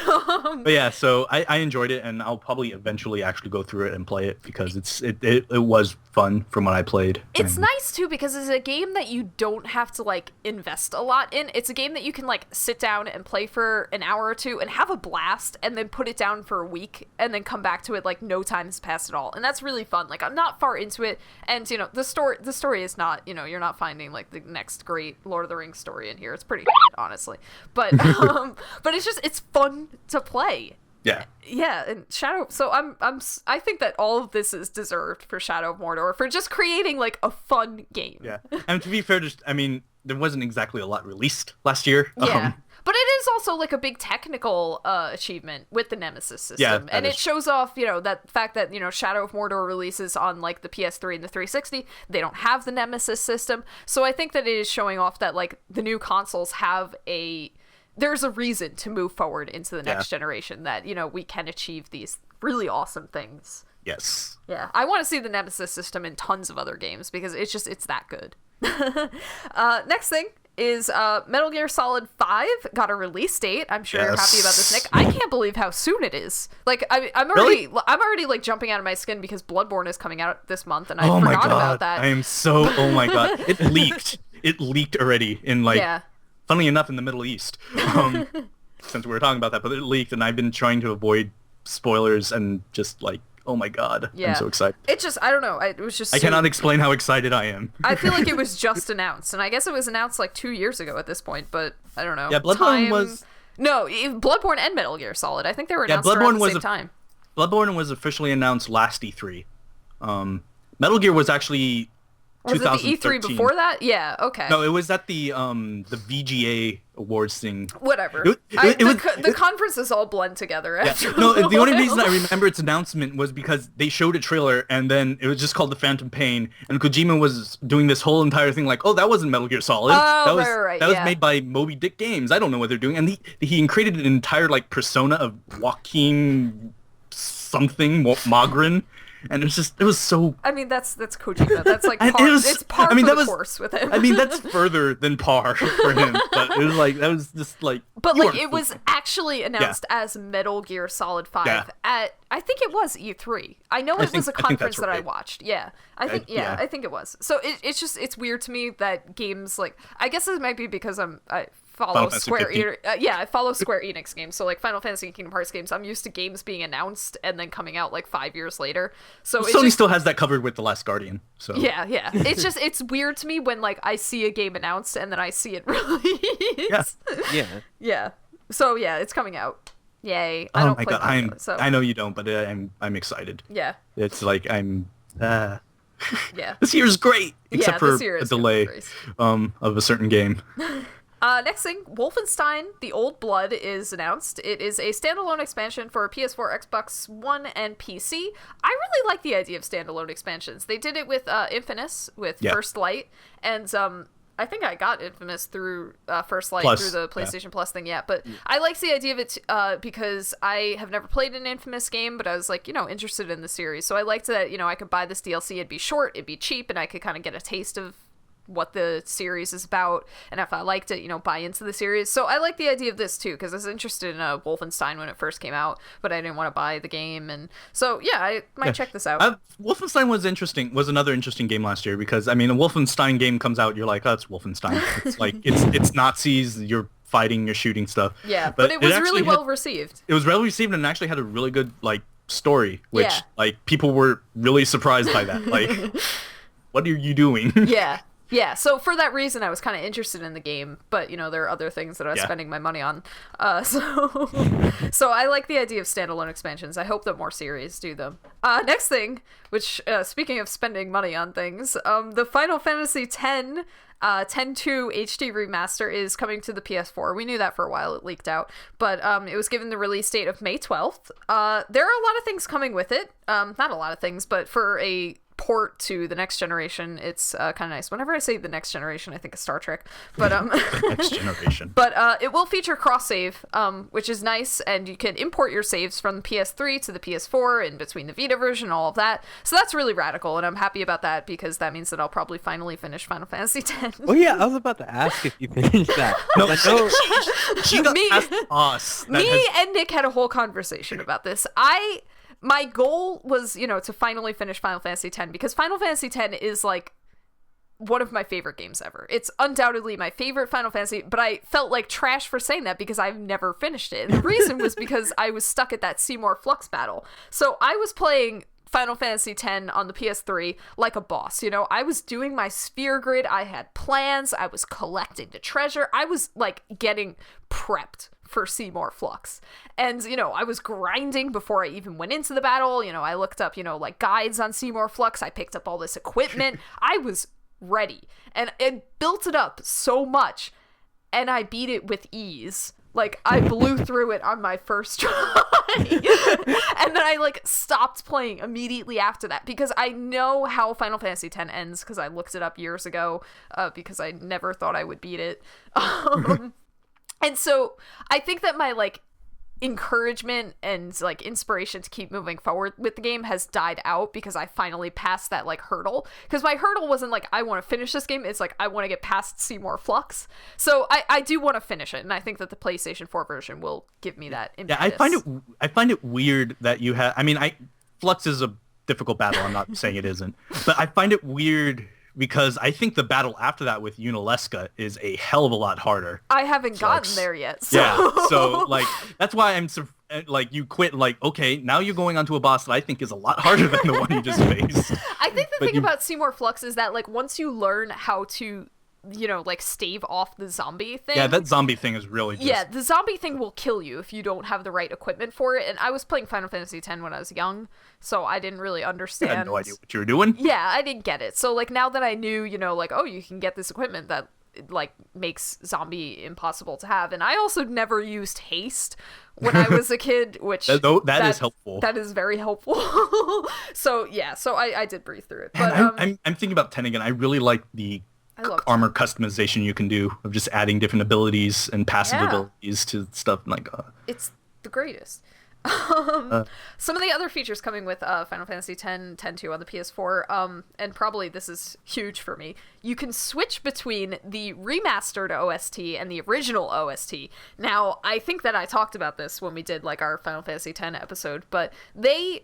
yeah, so I enjoyed it, and I'll probably eventually actually go through it and play it because it was fun from what I played. It's nice too because it's a game that you don't have to like invest a lot in. It's a game that you can like sit down and play for an hour or two and have a blast, and then put it down for a week and then come back to it like no time has passed at all. And that's really fun. Like, I'm not far into it, and you know, the story is not, you know, you're not finding like the next great Lord of the Rings story in here. It's pretty honestly. But but it's fun to play. Yeah. Yeah, and I think that all of this is deserved for Shadow of Mordor for just creating like a fun game. Yeah. And to be fair, there wasn't exactly a lot released last year. Yeah. But it is also like a big technical achievement with the Nemesis system. And it shows off, you know, that fact that, you know, Shadow of Mordor releases on like the PS3 and the 360. They don't have the Nemesis system. So I think that it is showing off that like the new consoles have there's a reason to move forward into the next generation, that, you know, we can achieve these really awesome things. Yes. Yeah. I want to see the Nemesis system in tons of other games because it's that good. Next thing is Metal Gear Solid 5 got a release date. I'm sure you're happy about this, Nick. I can't believe how soon it is. Like, I'm already like jumping out of my skin because Bloodborne is coming out this month, and I forgot about that. I am so, oh my god. It leaked. It leaked already in like, funnily enough, in the Middle East. Since we were talking about that, but it leaked, and I've been trying to avoid spoilers and just like, oh my god, I'm so excited. It's just, I don't know, it was just... I cannot explain how excited I am. I feel like it was just announced, and I guess it was announced like 2 years ago at this point, but I don't know. Yeah, Bloodborne was... No, Bloodborne and Metal Gear Solid. I think they were announced around the same time. Bloodborne was officially announced last E3. Metal Gear was actually... Was it the E3 before that? Yeah, okay. No, it was at the VGA awards thing. Whatever. The conferences all blend together after the only reason I remember its announcement was because they showed a trailer, and then it was just called The Phantom Pain, and Kojima was doing this whole entire thing like, oh, that wasn't Metal Gear Solid. Oh, that was made by Moby Dick Games. I don't know what they're doing. And he created an entire like persona of Joaquin something, Mogren. And it was so... I mean, that's Kojima. That's like it's par for the course with him. I mean, that's further than par for him. But it was like, that was just like... But like, it was actually announced as Metal Gear Solid 5 at, I think it was E3. I know it was a conference that I watched. Yeah. I think it was. So it's weird to me that games like... I guess it might be because I follow Square Enix. I follow Square Enix games. So like Final Fantasy and Kingdom Hearts games, I'm used to games being announced and then coming out like 5 years later. So Sony still has that covered with The Last Guardian. So yeah. It's weird to me when like I see a game announced and then I see it released. Yeah. So yeah, it's coming out. Yay! I don't play Mario, so. I know you don't, but I'm excited. Yeah. It's like I'm. Yeah. This year's great, except for a delay nice. of a certain game. Next thing, Wolfenstein: The Old Blood is announced. It is a standalone expansion for PS4, Xbox One, and PC. I really like the idea of standalone expansions. They did it with Infamous, with First Light, and I think I got Infamous through First Light through the PlayStation Plus thing, but I like the idea of it because I have never played an Infamous game, but I was like, interested in the series. So I liked that, I could buy this DLC, it'd be short, it'd be cheap, and I could kind of get a taste of what the series is about, and if I liked it, buy into the series. So I like the idea of this too, because I was interested in Wolfenstein when it first came out, but I didn't want to buy the game, and so I might check this out. Wolfenstein was another interesting game last year, because a Wolfenstein game comes out, you're like, oh, it's Wolfenstein. It's like it's Nazis, you're fighting, you're shooting stuff. Yeah, but it was really well received. It was well received, and actually had a really good story, which people were really surprised by that. Like, what are you doing? Yeah, so for that reason, I was kind of interested in the game, but, there are other things that I was spending my money on. So I like the idea of standalone expansions. I hope that more series do them. Next thing, which, speaking of spending money on things, the Final Fantasy X 10-2 HD remaster is coming to the PS4. We knew that for a while. It leaked out. But it was given the release date of May 12th. There are a lot of things coming with it. Not a lot of things, but for a port to the next generation, it's kind of nice. Whenever I say the next generation, I think of Star Trek, but next generation. But it will feature cross save, which is nice, and you can import your saves from the PS3 to the PS4 in between the Vita version, all of that. So that's really radical, and I'm happy about that, because that means that I'll probably finally finish Final Fantasy X. Oh yeah, I was about to ask if you finished that. She got past us. And Nick had a whole conversation about this. My goal was, to finally finish Final Fantasy X, because Final Fantasy X is, one of my favorite games ever. It's undoubtedly my favorite Final Fantasy, but I felt like trash for saying that because I've never finished it. And the reason was because I was stuck at that Seymour Flux battle. So I was playing Final Fantasy X on the PS3 like a boss. I was doing my sphere grid, I had plans, I was collecting the treasure, I was, getting prepped for Seymour Flux. And, I was grinding before I even went into the battle. I looked up, guides on Seymour Flux. I picked up all this equipment. I was ready. And it built it up so much. And I beat it with ease. I blew through it on my first try. And then I, stopped playing immediately after that, because I know how Final Fantasy X ends, because I looked it up years ago, because I never thought I would beat it. And so I think that my encouragement and inspiration to keep moving forward with the game has died out, because I finally passed that hurdle. Because my hurdle wasn't I want to finish this game, it's I want to get past Seymour Flux. So I do want to finish it, and I think that the PlayStation 4 version will give me that impetus. Yeah, I find it weird that you have. Flux is a difficult battle. I'm not saying it isn't, but I find it weird, because I think the battle after that with Unalesca is a hell of a lot harder. I haven't gotten there yet. So. Yeah, so that's why I'm you quit. Okay, now you're going onto a boss that I think is a lot harder than the one you just faced. I think the thing about Seymour Flux is that once you learn how to, stave off the zombie thing. Yeah, that zombie thing is really just... Yeah, the zombie thing will kill you if you don't have the right equipment for it. And I was playing Final Fantasy X when I was young, so I didn't really understand. You had no idea what you were doing? Yeah, I didn't get it. So, now that I knew, oh, you can get this equipment that, makes zombie impossible to have. And I also never used haste when I was a kid, which... that is helpful. That is very helpful. So, yeah, I did breathe through it. But I'm thinking about 10 again. I really like the armor customization you can do of just adding different abilities and passive abilities to stuff it's the greatest. Some of the other features coming with Final Fantasy X 10-2 on the PS4, and probably this is huge for me, you can switch between the remastered OST and the original OST. Now, I think that I talked about this when we did our Final Fantasy X episode, but they...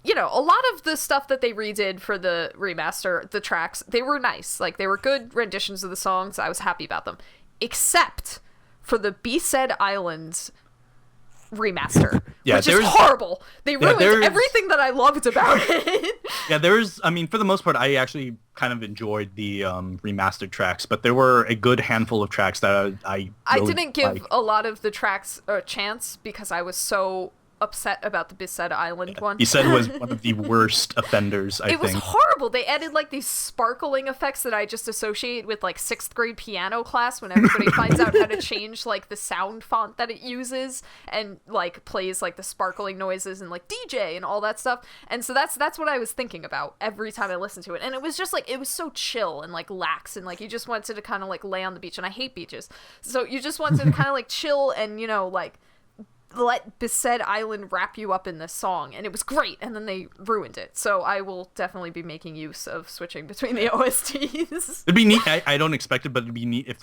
a lot of the stuff that they redid for the remaster, the tracks, they were nice. They were good renditions of the songs. I was happy about them. Except for the B-Said Islands remaster, which is horrible. They ruined everything that I loved about it. Yeah, for the most part, I actually kind of enjoyed the remastered tracks, but there were a good handful of tracks that I really didn't give a lot of the tracks a chance, because I was so upset about the Bissett Island one. He said was one of the worst offenders, I It was think. horrible. They added like these sparkling effects that I just associate with like 6th grade piano class when everybody finds out how to change like the sound font that it uses and like plays like the sparkling noises and like DJ and all that stuff. And so that's what I was thinking about every time I listened to it. And it was just like, it was so chill and like lax and like you just wanted to kind of like lay on the beach, and I hate beaches. So you just wanted to kind of like chill and, you know, like let Bissett Island wrap you up in this song, and it was great, and then they ruined it. So I will definitely be making use of switching between the OSTs. It'd be neat. I don't expect it, but it'd be neat if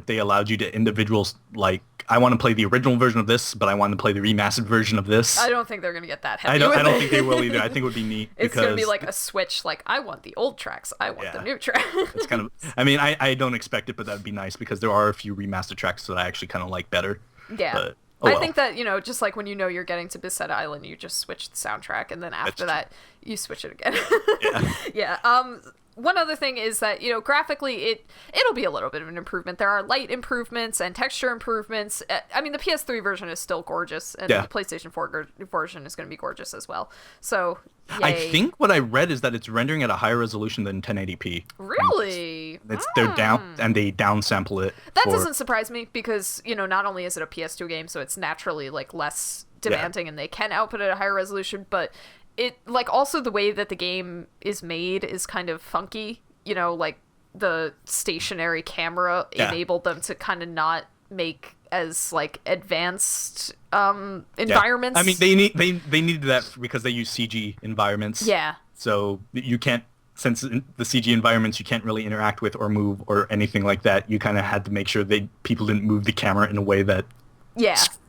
they allowed you to individuals, like, I want to play the original version of this, but I want to play the remastered version of this. I don't think they're gonna get that heavy. I don't think they will either. I think it would be neat. It's gonna be like a switch, like, I want the old tracks, I want the new tracks. It's kind of, I mean, I don't expect it, but that'd be nice because there are a few remastered tracks that I actually kind of like better. Yeah. But, I think that, you know, just like when you know you're getting to Bissett Island, you just switch the soundtrack, and then after that, you switch it again. Yeah. One other thing is that, you know, graphically, it'll be a little bit of an improvement. There are light improvements and texture improvements. I mean, the PS3 version is still gorgeous, and the PlayStation 4 version is going to be gorgeous as well. So, yay. I think what I read is that it's rendering at a higher resolution than 1080p. Really? They're down, and they downsample it. That doesn't surprise me because, you know, not only is it a PS2 game, so it's naturally like less demanding, and they can output at a higher resolution, but it, like, also the way that the game is made is kind of funky, you know, like the stationary camera enabled them to kind of not make as like advanced environments. I mean, they needed that because they use CG environments. Yeah. So you can't, since the CG environments you can't really interact with or move or anything like that, you kind of had to make sure people didn't move the camera in a way that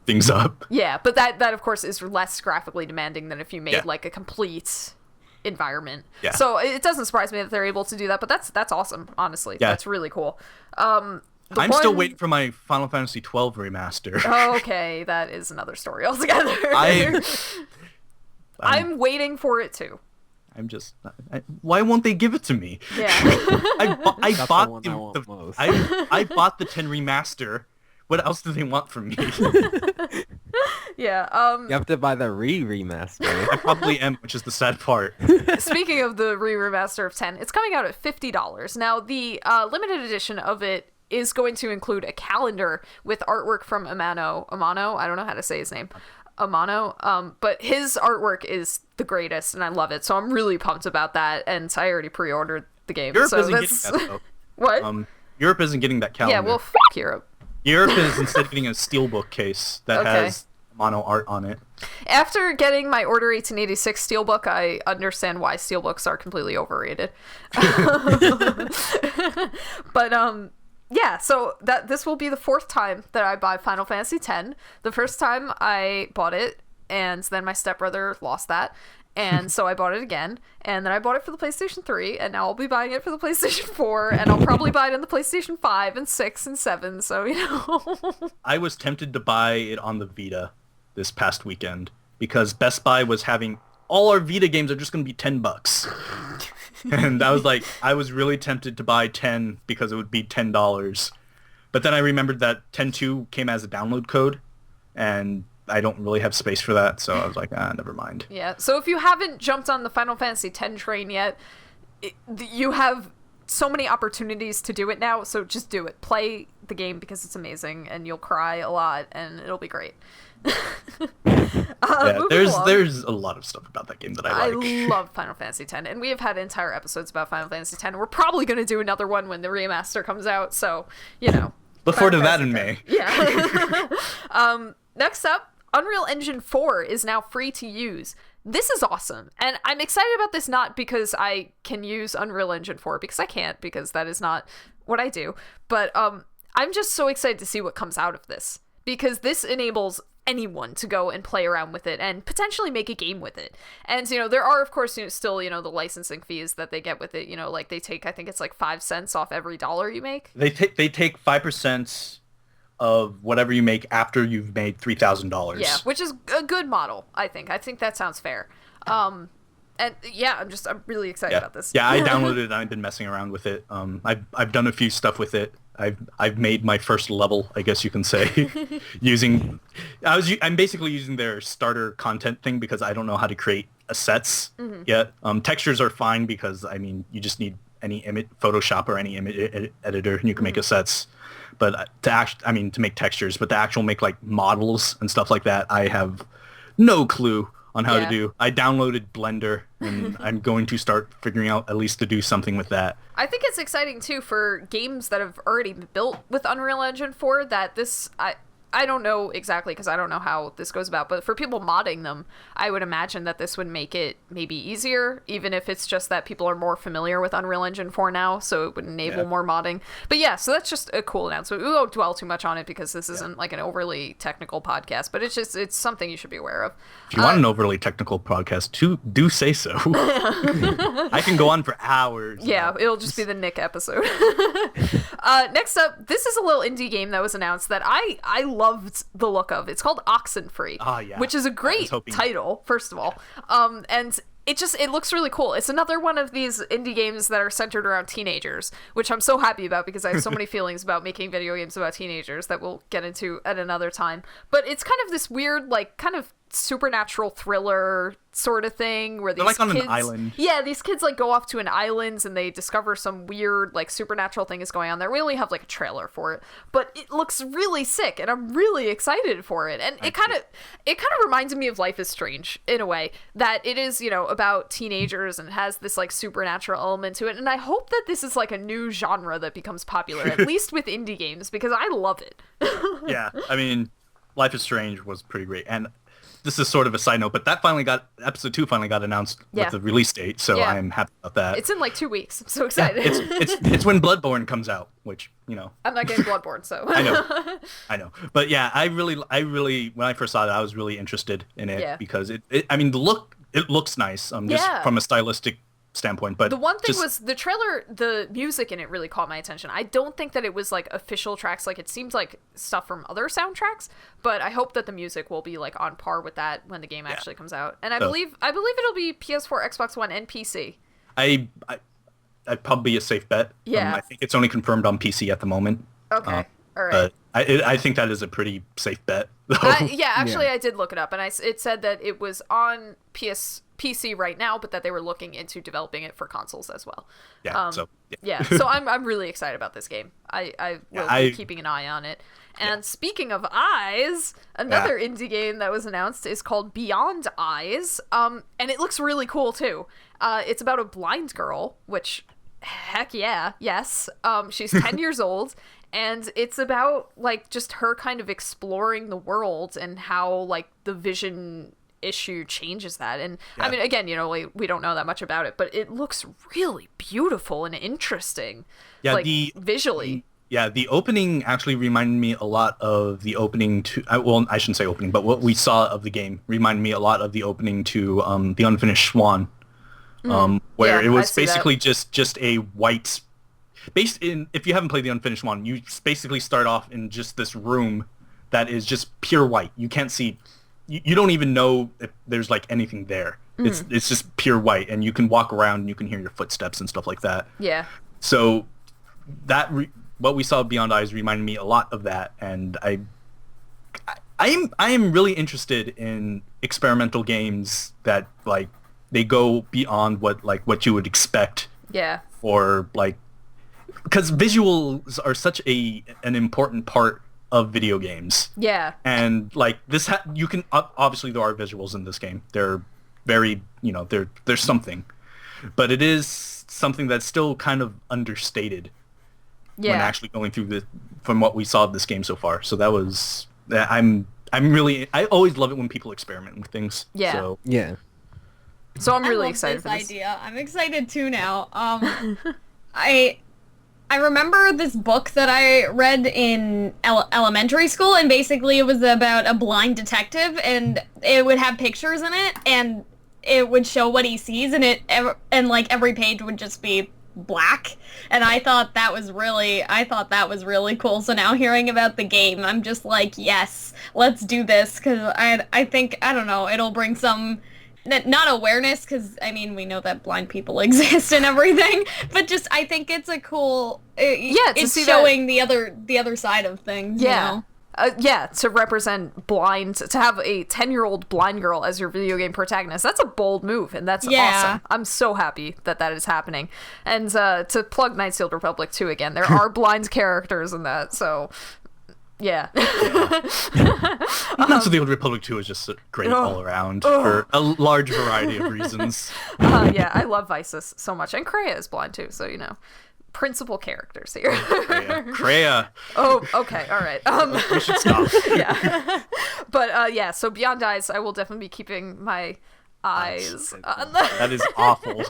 things up. Yeah, but that of course is less graphically demanding than if you made like a complete environment. Yeah. So it doesn't surprise me that they're able to do that, but that's awesome, honestly. Yeah. That's really cool. I'm still waiting for my Final Fantasy 12 remaster. Oh, okay, that is another story altogether. I'm waiting for it too. I'm just, why won't they give it to me? Yeah. I bought the 10 remaster. What else do they want from me? Yeah. You have to buy the remaster. I probably am, which is the sad part. Speaking of the remaster of 10, it's coming out at $50. Now, the limited edition of it is going to include a calendar with artwork from Amano. I don't know how to say his name. Amano. But his artwork is the greatest, and I love it. So I'm really pumped about that, and I already pre-ordered the game. Europe so isn't that's getting that, though. What? Europe isn't getting that calendar. Yeah, well, Europe. Europe is instead getting a steelbook case that has mono art on it. After getting my Order 1886 steelbook, I understand why steelbooks are completely overrated. But yeah, so this will be the 4th time that I buy Final Fantasy X. The first time I bought it, and then my stepbrother lost that. And so I bought it again, and then I bought it for the PlayStation 3, and now I'll be buying it for the PlayStation 4, and I'll probably buy it on the PlayStation 5 and 6 and 7, so, you know. I was tempted to buy it on the Vita this past weekend, because Best Buy was having, all our Vita games are just going to be $10. And I was really tempted to buy 10 because it would be $10. But then I remembered that 10.2 came as a download code, and I don't really have space for that, so I was like, never mind. Yeah, so if you haven't jumped on the Final Fantasy X train yet, you have so many opportunities to do it now, so just do it. Play the game because it's amazing, and you'll cry a lot, and it'll be great. There's a lot of stuff about that game that I like. I love Final Fantasy X, and we have had entire episodes about Final Fantasy X. We're probably going to do another one when the remaster comes out, so, you know. Look forward to that in May. Yeah. Next up, Unreal Engine 4 is now free to use. This is awesome, and I'm excited about this not because I can use Unreal Engine 4, because I can't, because that is not what I do, but I'm just so excited to see what comes out of this, because this enables anyone to go and play around with it and potentially make a game with it. And, you know, there are, of course, you know, still, you know, the licensing fees that they get with it, you know, like they take, I think it's like 5 cents off every dollar you make. They take 5% of whatever you make after you've made $3,000. Yeah, which is a good model, I think. I think that sounds fair. And yeah, I'm really excited about this. Yeah, I downloaded it and I've been messing around with it. I've done a few stuff with it. I've made my first level, I guess you can say, I'm basically using their starter content thing because I don't know how to create assets yet. Textures are fine because I mean you just need any image Photoshop or any image editor and you can make assets. But to make textures, but to actual make like models and stuff like that, I have no clue on how to do. I downloaded Blender and I'm going to start figuring out at least to do something with that. I think it's exciting too for games that have already been built with Unreal Engine 4 that I don't know exactly because I don't know how this goes about, but for people modding them, I would imagine that this would make it maybe easier, even if it's just that people are more familiar with Unreal Engine 4 now, so it would enable more modding. But yeah, so that's just a cool announcement. We won't dwell too much on it because this isn't like an overly technical podcast, but it's something you should be aware of. If you want an overly technical podcast, do say so. I can go on for hours. Yeah, it'll just be the Nick episode. Next up, this is a little indie game that was announced that I loved the look of. It's called Oxenfree, which is a great title, first of all. And it looks really cool. It's another one of these indie games that are centered around teenagers, which I'm so happy about because I have so many feelings about making video games about teenagers that we'll get into at another time. But it's kind of this weird, like, kind of supernatural thriller sort of thing where these kids, on an island. Yeah, these kids like go off to an island and they discover some weird like supernatural thing is going on there. We only have like a trailer for it, but it looks really sick and I'm really excited for it. And it kind of reminds me of Life is Strange in a way that it is, about teenagers and has this like supernatural element to it. And I hope that this is like a new genre that becomes popular, at least with indie games, because I love it. Yeah, I mean, Life is Strange was pretty great. And this is sort of a side note, but episode 2 finally got announced with the release date, so I'm happy about that. It's in like 2 weeks. I'm so excited. It's when Bloodborne comes out, which, I'm not getting Bloodborne, so. I know. But yeah, I really, when I first saw it, I was really interested in it because it looks nice, just from a stylistic standpoint. But the one thing was the trailer, the music in it really caught my attention. I don't think that it was like official tracks, like it seems like stuff from other soundtracks, but I hope that the music will be like on par with that when the game actually comes out. And I believe it'll be PS4, Xbox One, and PC. I'd probably be a safe bet. I think it's only confirmed on PC at the moment. Okay. All right. But I think that is a pretty safe bet. I did look it up, and it said that it was on PC right now, but that they were looking into developing it for consoles as well. So I'm really excited about this game. I will be keeping an eye on it. And speaking of eyes, another indie game that was announced is called Beyond Eyes, and it looks really cool too. It's about a blind girl, which heck yeah, yes. She's 10 years old. And it's about, like, just her kind of exploring the world and how, like, the vision issue changes that. And, I mean, again, we don't know that much about it, but it looks really beautiful and interesting, visually. The opening actually reminded me a lot of the opening to... I shouldn't say opening, but what we saw of the game reminded me a lot of the opening to The Unfinished Swan, where it was basically just a white... if you haven't played The Unfinished One, you basically start off in just this room that is just pure white. You can't see, you don't even know if there's like anything there. It's just pure white, and you can walk around and you can hear your footsteps and stuff like that. Yeah. So what we saw Beyond Eyes reminded me a lot of that, and I am really interested in experimental games that like they go beyond what you would expect. Yeah. Or like. Because visuals are such an important part of video games. Yeah. And like this, you can obviously there are visuals in this game. They're very, there's something, but it is something that's still kind of understated. When actually going through from what we saw of this game so far. So that was I always love it when people experiment with things. Yeah. So, yeah. So I'm really excited for this idea. I'm excited too now. I remember this book that I read in elementary school, and basically it was about a blind detective, and it would have pictures in it, and it would show what he sees, and like every page would just be black, and I thought that was really cool. So now hearing about the game, I'm just like, yes, let's do this, because I think, I don't know, it'll bring some not awareness, because I mean we know that blind people exist and everything, but just I think it's a cool. It's showing the other side of things. Yeah. You know? To represent blind, to have a 10-year-old blind girl as your video game protagonist, that's a bold move, and that's awesome. I'm so happy that is happening. And to plug Knights of the Old Republic 2 again, there are blind characters in that, so yeah. Knights of the Old Republic 2 is just great all around for a large variety of reasons. Yeah, I love Vices so much, and Kreia is blind too, so you know. Principal characters here. Kreia. Oh, okay, all right. We should stop. Yeah. But yeah, so Beyond Eyes, I will definitely be keeping my eyes on that. That is awful.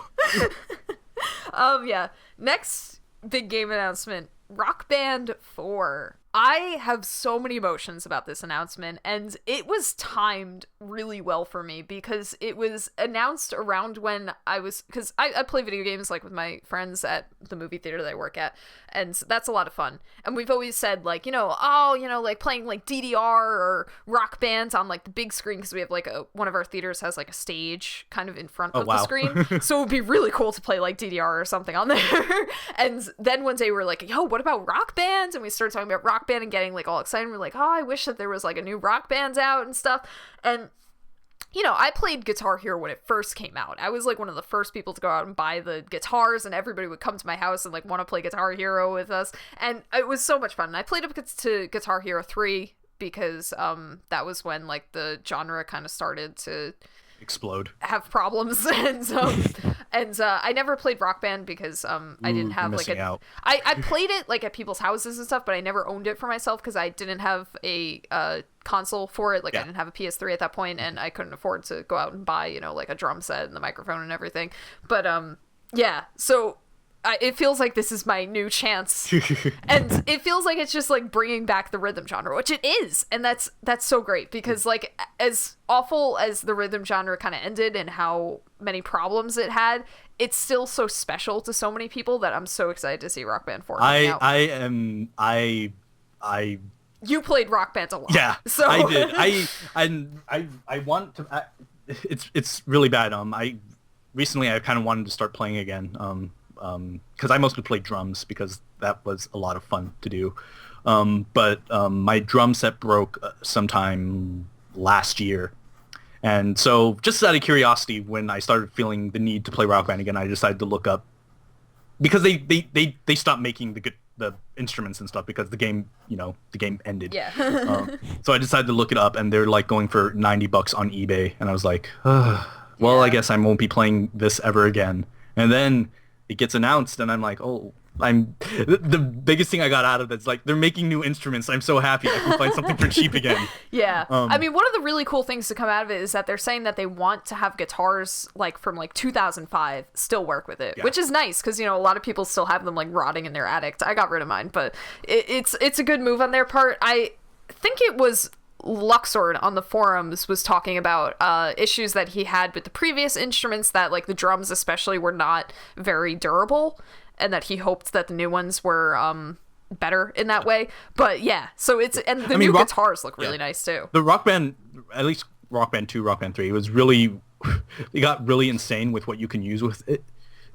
Yeah. Next big game announcement, Rock Band 4. I have so many emotions about this announcement, and it was timed really well for me because it was announced around when because I play video games like with my friends at the movie theater that I work at, and that's a lot of fun. And we've always said like, like playing like DDR or Rock Band on like the big screen, because we have like one of our theaters has like a stage kind of in front of the screen. So it would be really cool to play like DDR or something on there. And then one day we were like, yo, what about Rock Band? And we started talking about Rock Band and getting like all excited. We're like, oh, I wish that there was like a new Rock Band out and stuff. And I played Guitar Hero when it first came out. I was like one of the first people to go out and buy the guitars, and everybody would come to my house and like want to play Guitar Hero with us, and it was so much fun. And I played up to Guitar Hero 3 because that was when like the genre kind of started to explode, have problems. And I never played Rock Band because I didn't have like I played it like at people's houses and stuff, but I never owned it for myself because I didn't have a console for it. Like I didn't have a PS3 at that point, and I couldn't afford to go out and buy like a drum set and the microphone and everything. But yeah, so it feels like this is my new chance, and it feels like it's just like bringing back the rhythm genre, which it is, and that's so great because like as awful as the rhythm genre kind of ended and how many problems it had, it's still so special to so many people that I'm so excited to see Rock Band 4 coming out. You played Rock Band a lot. Yeah, so I did. I want to. It's really bad. Recently I kind of wanted to start playing again. Because I mostly played drums because that was a lot of fun to do. But my drum set broke sometime last year. And so just out of curiosity, when I started feeling the need to play Rock Band again, I decided to look up, because they stopped making the instruments and stuff because the game ended. Yeah. So I decided to look it up, and they're like going for $90 on eBay. And I was like, I guess I won't be playing this ever again. And then it gets announced, and I'm like, the biggest thing I got out of it's like they're making new instruments. I'm so happy I can find something for cheap again. Yeah. I mean, one of the really cool things to come out of it is that they're saying that they want to have guitars like from like 2005 still work with it, which is nice because a lot of people still have them like rotting in their attic. I got rid of mine, but it's a good move on their part. I think it was Luxord on the forums was talking about issues that he had with the previous instruments, that like the drums especially were not very durable, and that he hoped that the new ones were better in that way. But yeah, so new guitars look really nice too. The Rock Band, at least Rock Band 2, Rock Band 3, was really, they got really insane with what you can use with it.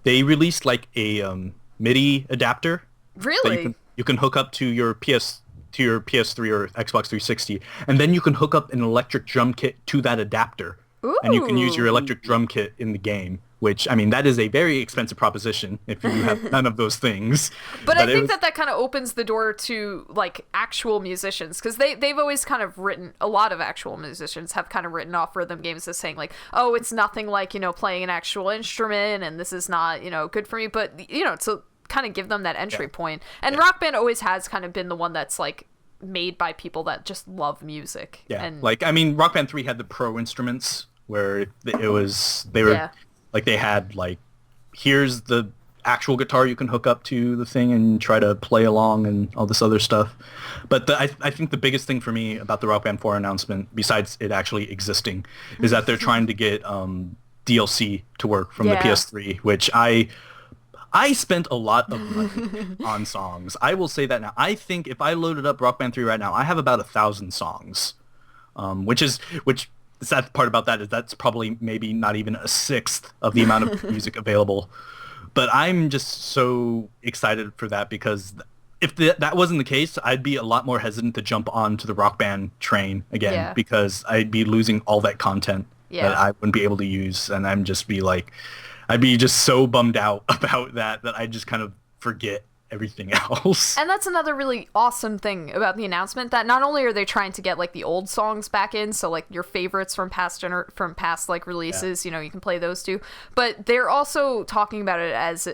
They released like a MIDI adapter. Really? That you can hook up to your PS3 or Xbox 360, and then you can hook up an electric drum kit to that adapter. Ooh. And you can use your electric drum kit in the game, which, I mean, that is a very expensive proposition if you have none of those things. But I think that kind of opens the door to, like, actual musicians, because they've always kind of a lot of actual musicians have kind of written off rhythm games as saying, like, oh, it's nothing like, playing an actual instrument, and this is not, good for me. But, to kind of give them that entry point. And Rock Band always has kind of been the one that's, like, made by people that just love music. Yeah, and like, I mean, Rock Band 3 had the pro instruments where they had like, here's the actual guitar you can hook up to the thing and try to play along and all this other stuff. But I think the biggest thing for me about the Rock Band 4 announcement, besides it actually existing, is that they're trying to get DLC to work from the PS3, which I spent a lot of money on songs. I will say that now. I think if I loaded up Rock Band 3 right now, I have about 1,000 songs, which the sad part about that is that's probably maybe not even a sixth of the amount of music available. But I'm just so excited for that because if that wasn't the case, I'd be a lot more hesitant to jump onto the Rock Band train again because I'd be losing all that content that I wouldn't be able to use. And I'd be just so bummed out about that I'd just kind of forget everything else. And that's another really awesome thing about the announcement, that not only are they trying to get like the old songs back in, so like your favorites from past like releases, you know, you can play those too, but they're also talking about it as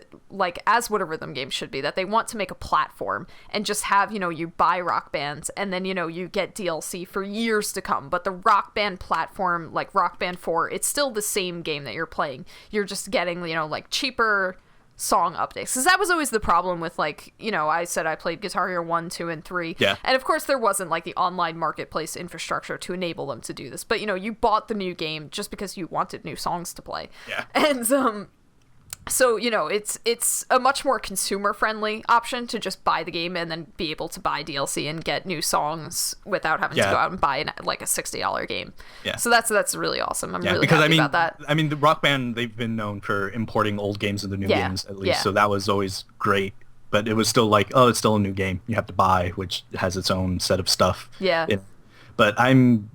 what a rhythm game should be, that they want to make a platform and just have, you know, you buy Rock Bands and then, you know, you get DLC for years to come, but the Rock Band platform, like Rock Band 4, it's still the same game that you're playing. You're just getting, you know, like cheaper song updates, because that was always the problem with, like, you know, I said I played Guitar Hero 1, 2, and 3, and of course there wasn't like the online marketplace infrastructure to enable them to do this, but you know, you bought the new game just because you wanted new songs to play, and so, you know, it's a much more consumer-friendly option to just buy the game and then be able to buy DLC and get new songs without having to go out and buy like a $60 game. Yeah. So that's really awesome. I'm really happy about that. I mean, the Rock Band, they've been known for importing old games into new games, at least, so that was always great. But it was still like, oh, it's still a new game you have to buy, which has its own set of stuff. Yeah. But I'm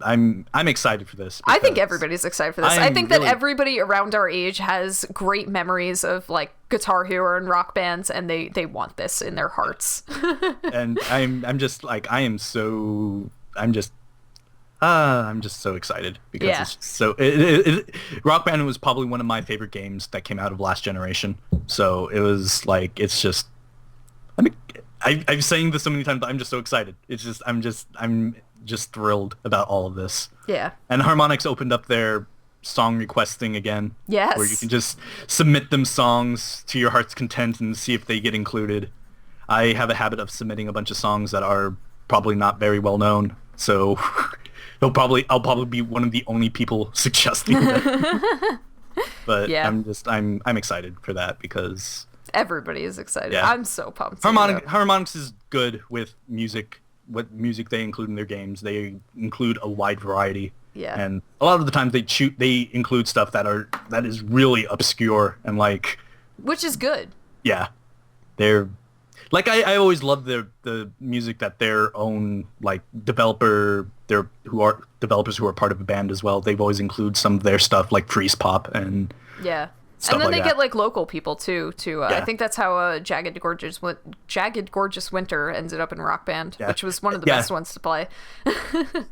excited for this. I think everybody's excited for this. I think that everybody around our age has great memories of like Guitar Hero and Rock Bands, and they want this in their hearts. And I'm just so excited because it's so Rock Band was probably one of my favorite games that came out of last generation. So it was like, it's just, I mean, I'm saying this so many times, but I'm just so excited. It's just, I'm just thrilled about all of this. Yeah. And Harmonix opened up their song request thing again. Yes. Where you can just submit them songs to your heart's content and see if they get included. I have a habit of submitting a bunch of songs that are probably not very well known, so I'll probably be one of the only people suggesting them. But I'm excited for that because everybody is excited. Yeah. I'm so pumped. Harmonix is good with music. What music they include in their games. They include a wide variety. Yeah. And a lot of the times they include stuff that is really obscure and like, which is good. Yeah. They're like, I always love the music that their own like developers who are part of a band as well. They've always include some of their stuff like freeze pop and and then they get like local people too. I think that's how Jagged Gorgeous Winter ended up in Rock Band, which was one of the best ones to play.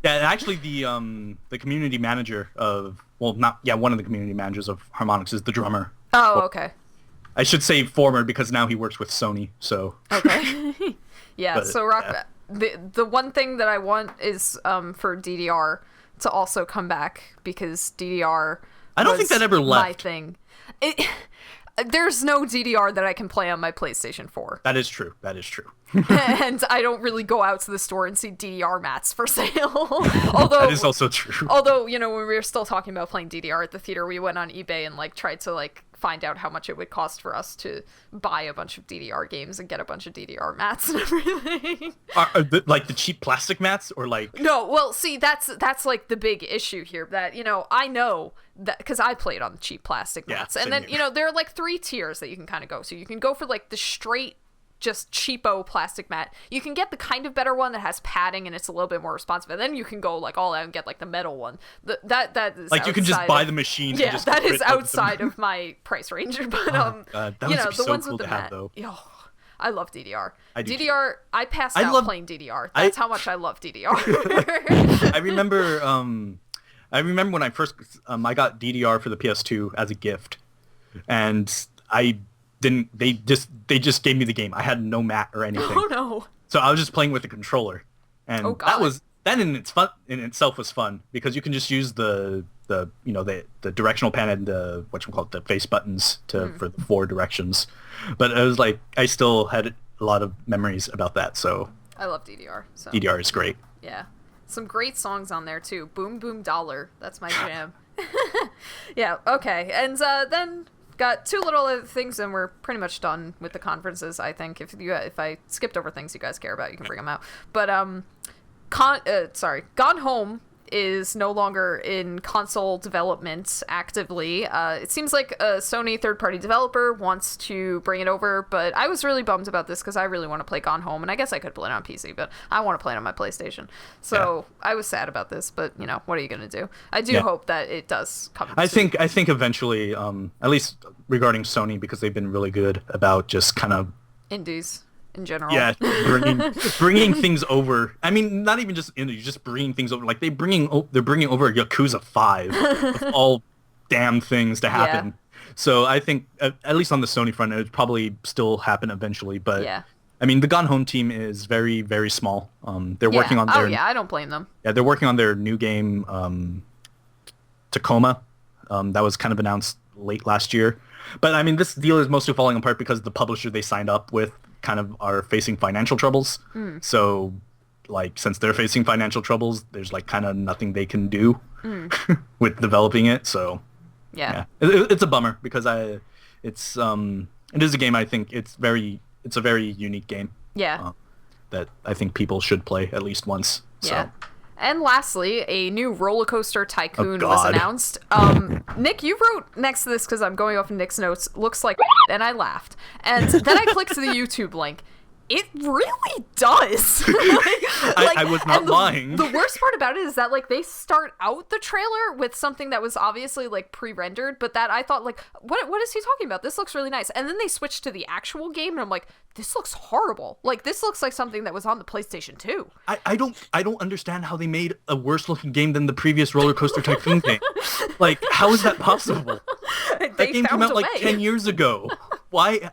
Actually the community manager of one of the community managers of Harmonix is the drummer. Oh, okay. I should say former because now he works with Sony. So okay. So Rock Band. The one thing that I want is for DDR to also come back, because DDR I don't think that ever left. My thing. There's no DDR that I can play on my PlayStation 4. That is true. And I don't really go out to the store and see DDR mats for sale. Although that is also true. Although, you know, when we were still talking about playing DDR at the theater, we went on eBay and like tried to like find out how much it would cost for us to buy a bunch of DDR games and get a bunch of DDR mats and everything. Like the cheap plastic mats, or like... No, well, see, that's like the big issue here, that, you know, I know that because I played on the cheap plastic mats, and then, you know, there are like 3 tiers that you can kind of go. So you can go for like the straight, just cheapo plastic mat. You can get the kind of better one that has padding and it's a little bit more responsive, and then you can go like all out and get like the metal one. That is like, you can just buy the machine. Yeah, that is outside of my price range. But you know, the ones with the mat. I love DDR. I passed out playing DDR. That's how much I love DDR. I remember when I first I got DDR for the PS2 as a gift, and they just gave me the game. I had no mat or anything. Oh no. So I was just playing with the controller. And that in itself was fun, because you can just use the directional pad and the face buttons for the 4 directions. But it was like, I still had a lot of memories about that, so I love DDR. So DDR is great. Yeah. Some great songs on there too. Boom Boom Dollar. That's my jam. Yeah, okay. And then got 2 little other things, and we're pretty much done with the conferences, I think. If I skipped over things you guys care about, you can bring them out. But Gone Home is no longer in console development actively. It seems like a Sony third-party developer wants to bring it over, but I was really bummed about this because I really want to play Gone Home, and I guess I could play it on PC, but I want to play it on my PlayStation. So I was sad about this, but you know, what are you going to do? I do hope that it does come. I think eventually, at least regarding Sony, because they've been really good about just kind of indies in general. Yeah, bringing things over. I mean, not even just indies, just bringing things over. Like they're bringing over Yakuza 5 of all damn things to happen. Yeah. So I think at least on the Sony front, it would probably still happen eventually. But yeah. I mean, the Gone Home team is very, very small. They're working on their. Oh yeah, I don't blame them. Yeah, they're working on their new game, Tacoma. That was kind of announced late last year. But I mean, this deal is mostly falling apart because the publisher they signed up with kind of are facing financial troubles. So like since they're facing financial troubles, there's like kind of nothing they can do with developing it. So yeah. It's a bummer because it is a game I think it's a very unique game. Yeah. That I think people should play at least once. Yeah. So. And lastly, a new Roller Coaster Tycoon was announced. Nick, you wrote next to this, because I'm going off of Nick's notes, looks like and I laughed. And then I clicked the YouTube link. It really does. I was not lying. The worst part about it is that like they start out the trailer with something that was obviously like pre-rendered, but that I thought like, what is he talking about? This looks really nice. And then they switch to the actual game, and I'm like, this looks horrible. Like this looks like something that was on the PlayStation 2. I don't understand how they made a worse looking game than the previous Roller Coaster Tycoon game. Like, how is that possible? That game came out like 10 years ago. Why?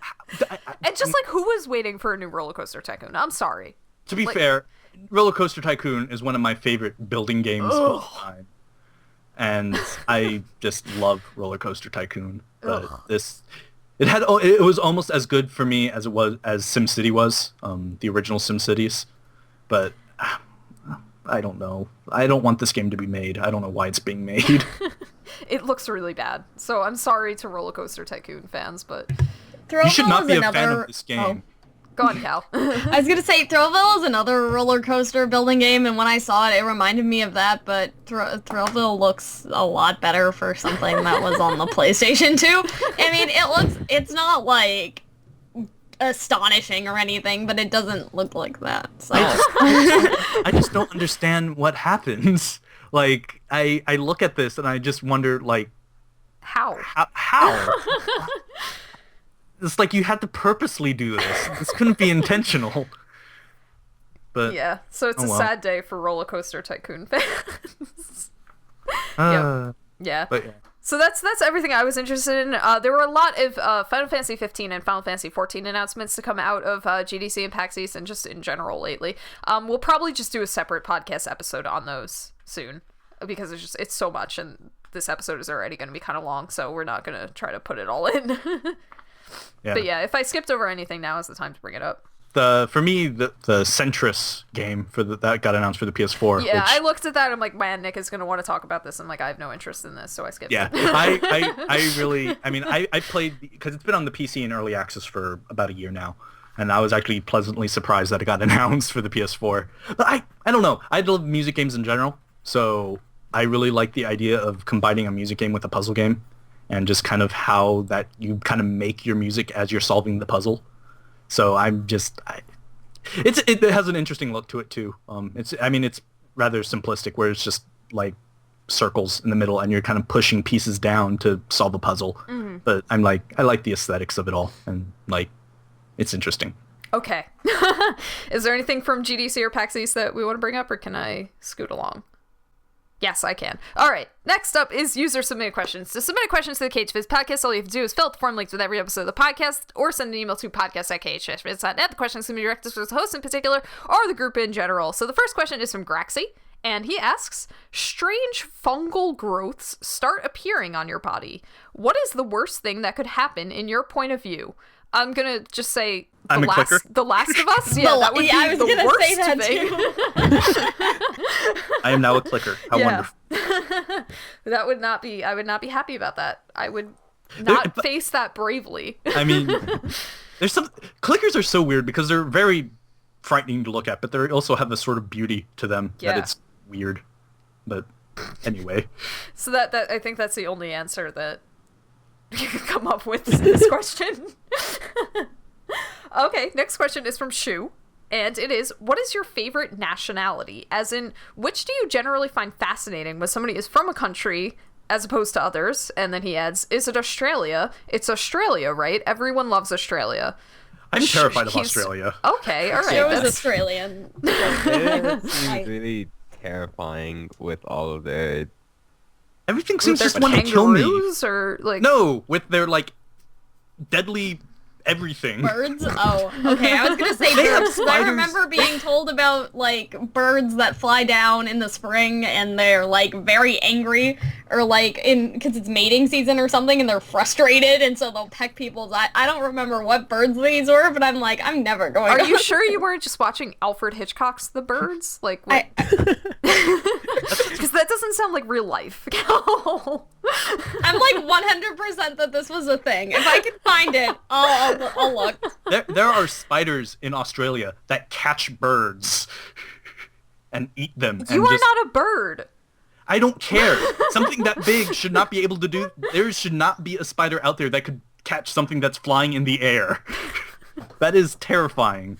And just like, who was waiting for a new Roller Coaster Tycoon? I'm sorry. To be fair, Roller Coaster Tycoon is one of my favorite building games of all time. And I just love Roller Coaster Tycoon. But it was almost as good for me as SimCity was, the original SimCities. But I don't know. I don't want this game to be made. I don't know why it's being made. It looks really bad. So I'm sorry to Roller Coaster Tycoon fans, but you should not be a fan of this game. Oh. Go on, Cal. I was going to say, Thrillville is another roller coaster building game, and when I saw it, it reminded me of that, but Thrillville looks a lot better for something that was on the PlayStation 2. I mean, it's not, like, astonishing or anything, but it doesn't look like that, so. I just don't understand what happens. Like, I look at this, and I just wonder, like... How? It's like you had to purposely do this. This couldn't be intentional. But yeah, so it's a sad day for Roller Coaster Tycoon fans. Yeah. But yeah. So that's everything I was interested in. There were a lot of Final Fantasy 15 and Final Fantasy 14 announcements to come out of GDC and PAX East and just in general lately. We'll probably just do a separate podcast episode on those soon because it's so much, and this episode is already going to be kind of long, so we're not going to try to put it all in. Yeah. But yeah, if I skipped over anything, now is the time to bring it up. For me, the Centris game that got announced for the PS4. Yeah, I looked at that. I'm like, man, Nick is going to want to talk about this. I'm like, I have no interest in this, so I skipped it. Yeah, I played because it's been on the PC in early access for about a year now, and I was actually pleasantly surprised that it got announced for the PS4. But I don't know. I love music games in general, so I really like the idea of combining a music game with a puzzle game. And just kind of how that you kind of make your music as you're solving the puzzle. So it has an interesting look to it too. It's rather simplistic where it's just like circles in the middle and you're kind of pushing pieces down to solve a puzzle. Mm-hmm. But I like the aesthetics of it all, and like it's interesting. Okay. Is there anything from GDC or PAX East that we want to bring up, or can I scoot along? Yes, I can. All right. Next up is user-submitted questions. To submit questions to the KH-Vids podcast, all you have to do is fill out the form linked with every episode of the podcast, or send an email to podcast@KH-Vids.net. The questions can be directed to the host in particular, or the group in general. So the first question is from Graxy, and he asks, strange fungal growths start appearing on your body. What is the worst thing that could happen in your point of view? I'm going to just say The Last of Us? Yeah, that would be the worst thing. I am now a clicker. How wonderful. I would not be happy about that. I would not face that bravely. I mean, clickers are so weird because they're very frightening to look at, but they also have this sort of beauty to them that it's weird. But anyway. So that I think that's the only answer that you can come up with to this question. Okay, next question is from Shu. And it is, what is your favorite nationality? As in, which do you generally find fascinating when somebody is from a country as opposed to others? And then he adds, is it Australia? It's Australia, right? Everyone loves Australia. I'm terrified of Australia. Okay, all right. It was Australian. It seems really terrifying with all of their... Everything seems just want to kill me. Or, like... No, with their, like, deadly... everything. Birds? Oh, okay. I was gonna say birds. I remember being told about, like, birds that fly down in the spring and they're, like, very angry, or, like, because it's mating season or something and they're frustrated and so they'll peck people's eye. I don't remember what birds these were, but I'm like, I'm never going Are to... you sure you weren't just watching Alfred Hitchcock's The Birds? Like, what? Because that doesn't sound like real life. I'm like 100% that this was a thing. If I can find it, I'll look. There are spiders in Australia that catch birds and eat them. You are not a bird. I don't care. Something that big should not be able to do... There should not be a spider out there that could catch something that's flying in the air. That is terrifying.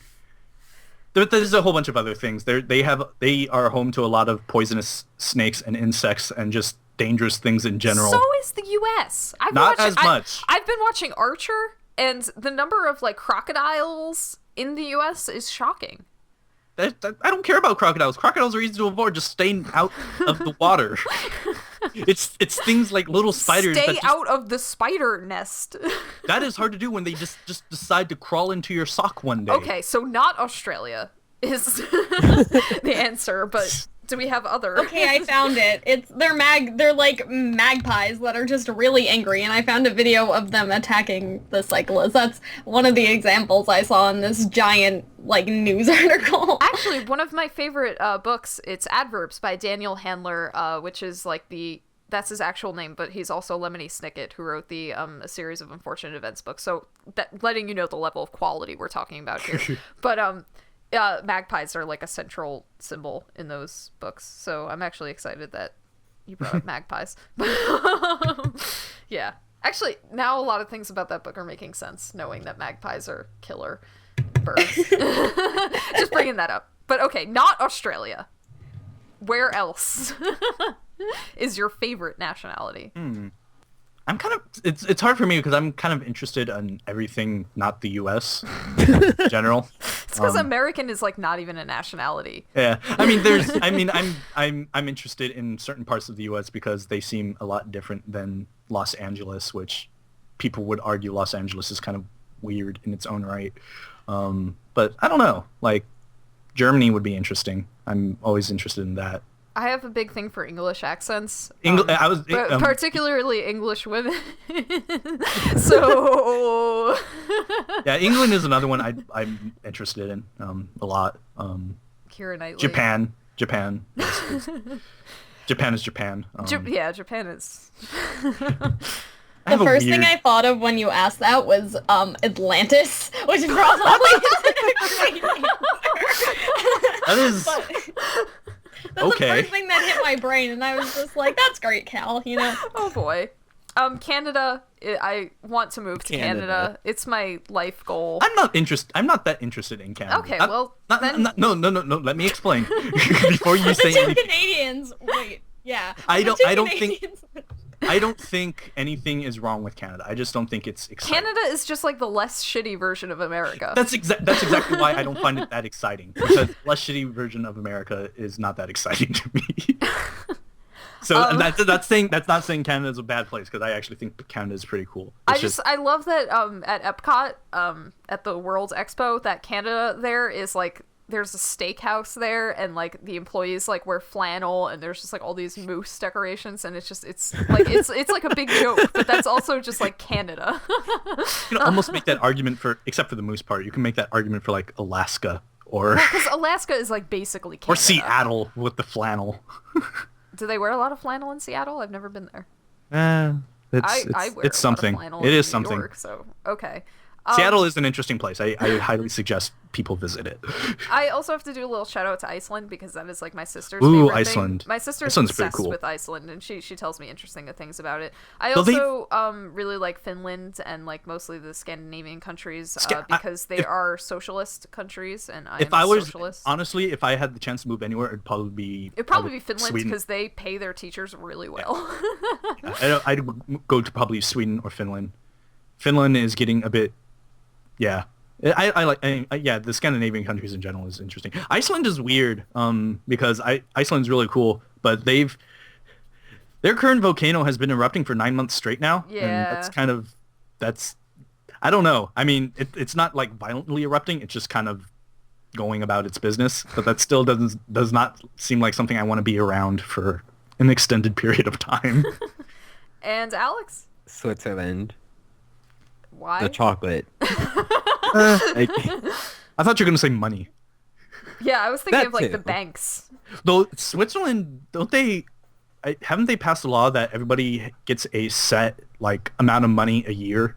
There's a whole bunch of other things. They are home to a lot of poisonous snakes and insects and just dangerous things in general. So is the U.S. Not as much. I've been watching Archer, and the number of, like, crocodiles in the U.S. is shocking. I don't care about crocodiles. Crocodiles are easy to avoid. Just staying out of the water. It's things like little spiders. Stay out of the spider nest. That is hard to do when they just decide to crawl into your sock one day. Okay, so not Australia is the answer, but do we have other? Okay, I found it. They're like magpies that are just really angry, and I found a video of them attacking the cyclists. That's one of the examples I saw in this giant, like, news article. Actually, one of my favorite books, it's Adverbs by Daniel Handler, which is like that's his actual name, but he's also Lemony Snicket, who wrote the A Series of Unfortunate Events book. So that letting you know the level of quality we're talking about here. But magpies are like a central symbol in those books, so I'm actually excited that you brought up magpies. Yeah, actually, now a lot of things about that book are making sense, knowing that magpies are killer birds. Just bringing that up. But okay, not Australia. Where else is your favorite nationality? I'm kind of... It's hard for me because I'm kind of interested in everything not the U.S. in general. It's because American is, like, not even a nationality. Yeah. I'm interested in certain parts of the U.S. because they seem a lot different than Los Angeles, which people would argue Los Angeles is kind of weird in its own right. But I don't know. Like, Germany would be interesting. I'm always interested in that. I have a big thing for English accents. Particularly English women. So... Yeah, England is another one I'm interested in a lot. Keira Knightley. Japan. Japan is Japan. Yeah, Japan is... The first thing I thought of when you asked that was Atlantis, which is probably That is... That's the first thing that hit my brain, and I was just like, that's great, Cal, you know? Oh, boy. Canada, I want to move to Canada. It's my life goal. I'm not that interested in Canada. Okay, well, no, let me explain. Before you say anything. Canadians, wait, yeah. I don't think anything is wrong with Canada. I just don't think it's exciting. Canada is just like the less shitty version of America. That's exactly why I don't find it that exciting. Because the less shitty version of America is not that exciting to me. So that's not saying Canada is a bad place, because I actually think Canada is pretty cool. I love that at Epcot, at the World's Expo, that Canada there is like, there's a steakhouse there, and like the employees like wear flannel, and there's just like all these moose decorations, and it's like a big joke, but that's also just like Canada. You can almost make that argument for, except for the moose part, you can make that argument for like Alaska or... Because Alaska is like basically Canada. Or Seattle with the flannel. Do they wear a lot of flannel in Seattle? I've never been there. I wear it's something. A lot of flannel it in is New something. York, so okay. Seattle is an interesting place. I highly suggest people visit it. I also have to do a little shout out to Iceland because that is like my sister's Ooh, favorite Iceland. thing. My sister's Iceland's pretty obsessed cool. with Iceland, and she tells me interesting things about it. I Well, also really like Finland and like mostly the Scandinavian countries because they are socialist countries, and I am a socialist. Honestly, if I had the chance to move anywhere, it'd probably be Finland Sweden. because they pay their teachers really well. I'd go to probably Sweden or Finland. Finland is getting a bit. Yeah, the Scandinavian countries in general is interesting. Iceland is weird, because Iceland's really cool, but their current volcano has been erupting for 9 months straight now. Yeah, and that's I don't know. I mean, it's not like violently erupting; it's just kind of going about its business. But that still does not seem like something I want to be around for an extended period of time. And Alex, Switzerland. Why? The chocolate. I thought you were going to say money. Yeah, I was thinking That of like too. the banks. Though Switzerland, haven't they passed a law that everybody gets a set like amount of money a year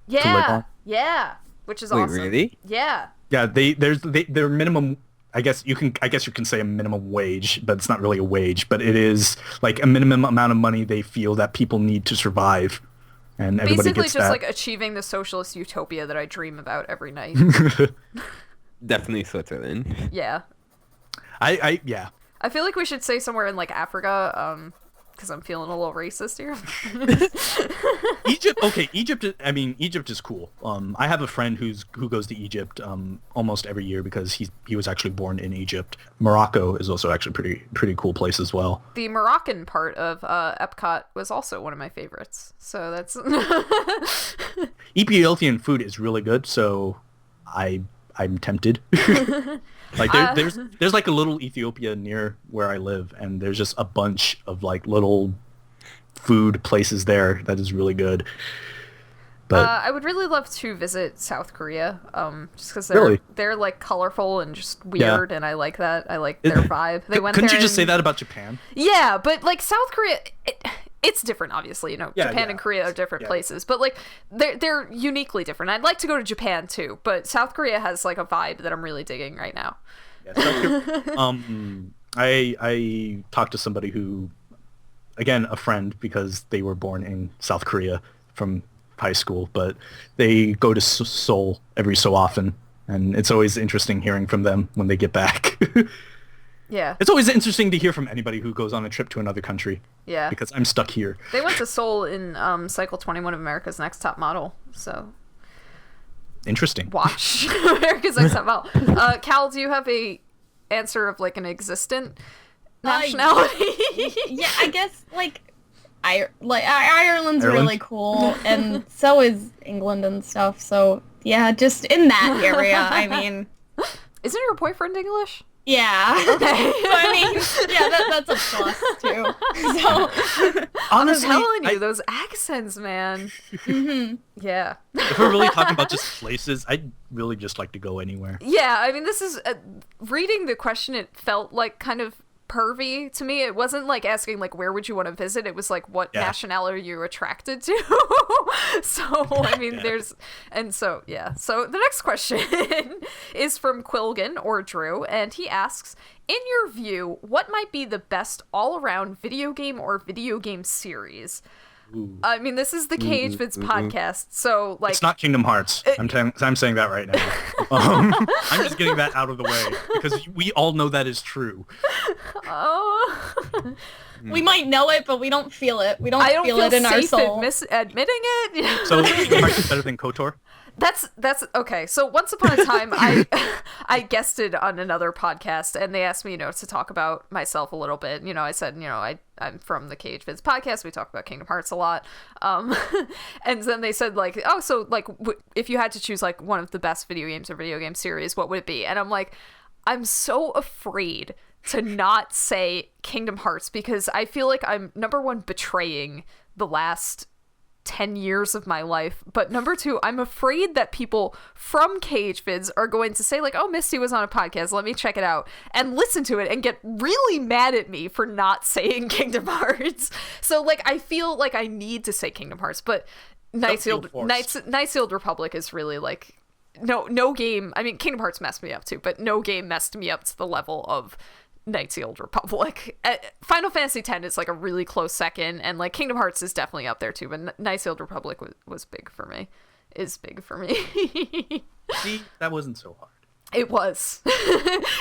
to live Yeah, on? yeah, which is Wait, awesome. really? Yeah. Yeah, their minimum. I guess you can say a minimum wage, but it's not really a wage. But it is like a minimum amount of money they feel that people need to survive, and everybody Basically gets just that. like achieving the socialist utopia that I dream about every night. Definitely Switzerland. Yeah. Yeah. I feel like we should say somewhere in like Africa, because I'm feeling a little racist here. Egypt. Okay, Egypt is cool. I have a friend who goes to Egypt almost every year because he was actually born in Egypt. Morocco is also actually pretty cool place as well. The Moroccan part of Epcot was also one of my favorites. So that's Ethiopian food is really good, so I'm tempted. Like there's like a little Ethiopia near where I live, and there's just a bunch of like little food places there that is really good. But I would really love to visit South Korea, just because they're like colorful and just weird, and I like that. I like their vibe. They went couldn't there you just and- say that about Japan? Yeah, but like South Korea, it's different, obviously. Yeah, Japan yeah. and Korea are different Yeah. places, but like they're uniquely different. I'd like to go to Japan too, but South Korea has like a vibe that I'm really digging right now. Yeah, I talked to somebody who, again, a friend, because they were born in South Korea from high school, but they go to Seoul every so often, and it's always interesting hearing from them when they get back. Yeah, It's always interesting to hear from anybody who goes on a trip to another country, yeah. because I'm stuck here. They went to Seoul in Cycle 21 of America's Next Top Model, so Interesting. watch America's Next Top Model. Cal, do you have a answer of like an existent nationality? Yeah, I guess Ireland's really cool, and so is England and stuff. So yeah, just in that area. I mean, Isn't your boyfriend English? yeah. Okay. So, I mean, yeah, that's a plus too. So Honestly, I'm telling you, those accents, man. Yeah. if we're really talking about just places, I'd really just like to go anywhere. Yeah, I mean, this is reading the question. It felt like kind of pervy to me. It wasn't like asking like where would you want to visit. It was like what nationality are you attracted to. So I mean, So the next question is from Quilgan or Drew, and he asks, in your view, what might be the best all-around video game or video game series? I mean, this is the KH-Vids podcast, so like It's not Kingdom Hearts. I'm saying that right now. I'm just getting that out of the way because we all know that is true. Oh. we might know it, but we don't feel it. We don't, I don't feel feel it in our safe soul. admitting it. So Kingdom Hearts is better than KOTOR? That's okay. So once upon a time, I guested on another podcast, and they asked me, to talk about myself a little bit. I said, I'm from the KH-Vids podcast. We talk about Kingdom Hearts a lot. And then they said, like, oh, so like, if you had to choose like one of the best video games or video game series, what would it be? And I'm like, I'm so afraid to not say Kingdom Hearts because I feel like I'm, number one, betraying the last 10 years of my life, but number two, I'm afraid that people from KH-Vids are going to say like, oh, Misty was on a podcast, let me check it out, and listen to it and get really mad at me for not saying Kingdom Hearts. So like I feel like I need to say Kingdom Hearts, but Knights feel Old forced. Knights Old Republic is really like no game. I mean, Kingdom Hearts messed me up too, but no game messed me up to the level of Knights Old Republic. Final Fantasy X is like a really close second, and like Kingdom Hearts is definitely up there too. But Knights Old Republic was big for me. Is big for me. See, that wasn't so hard. It was.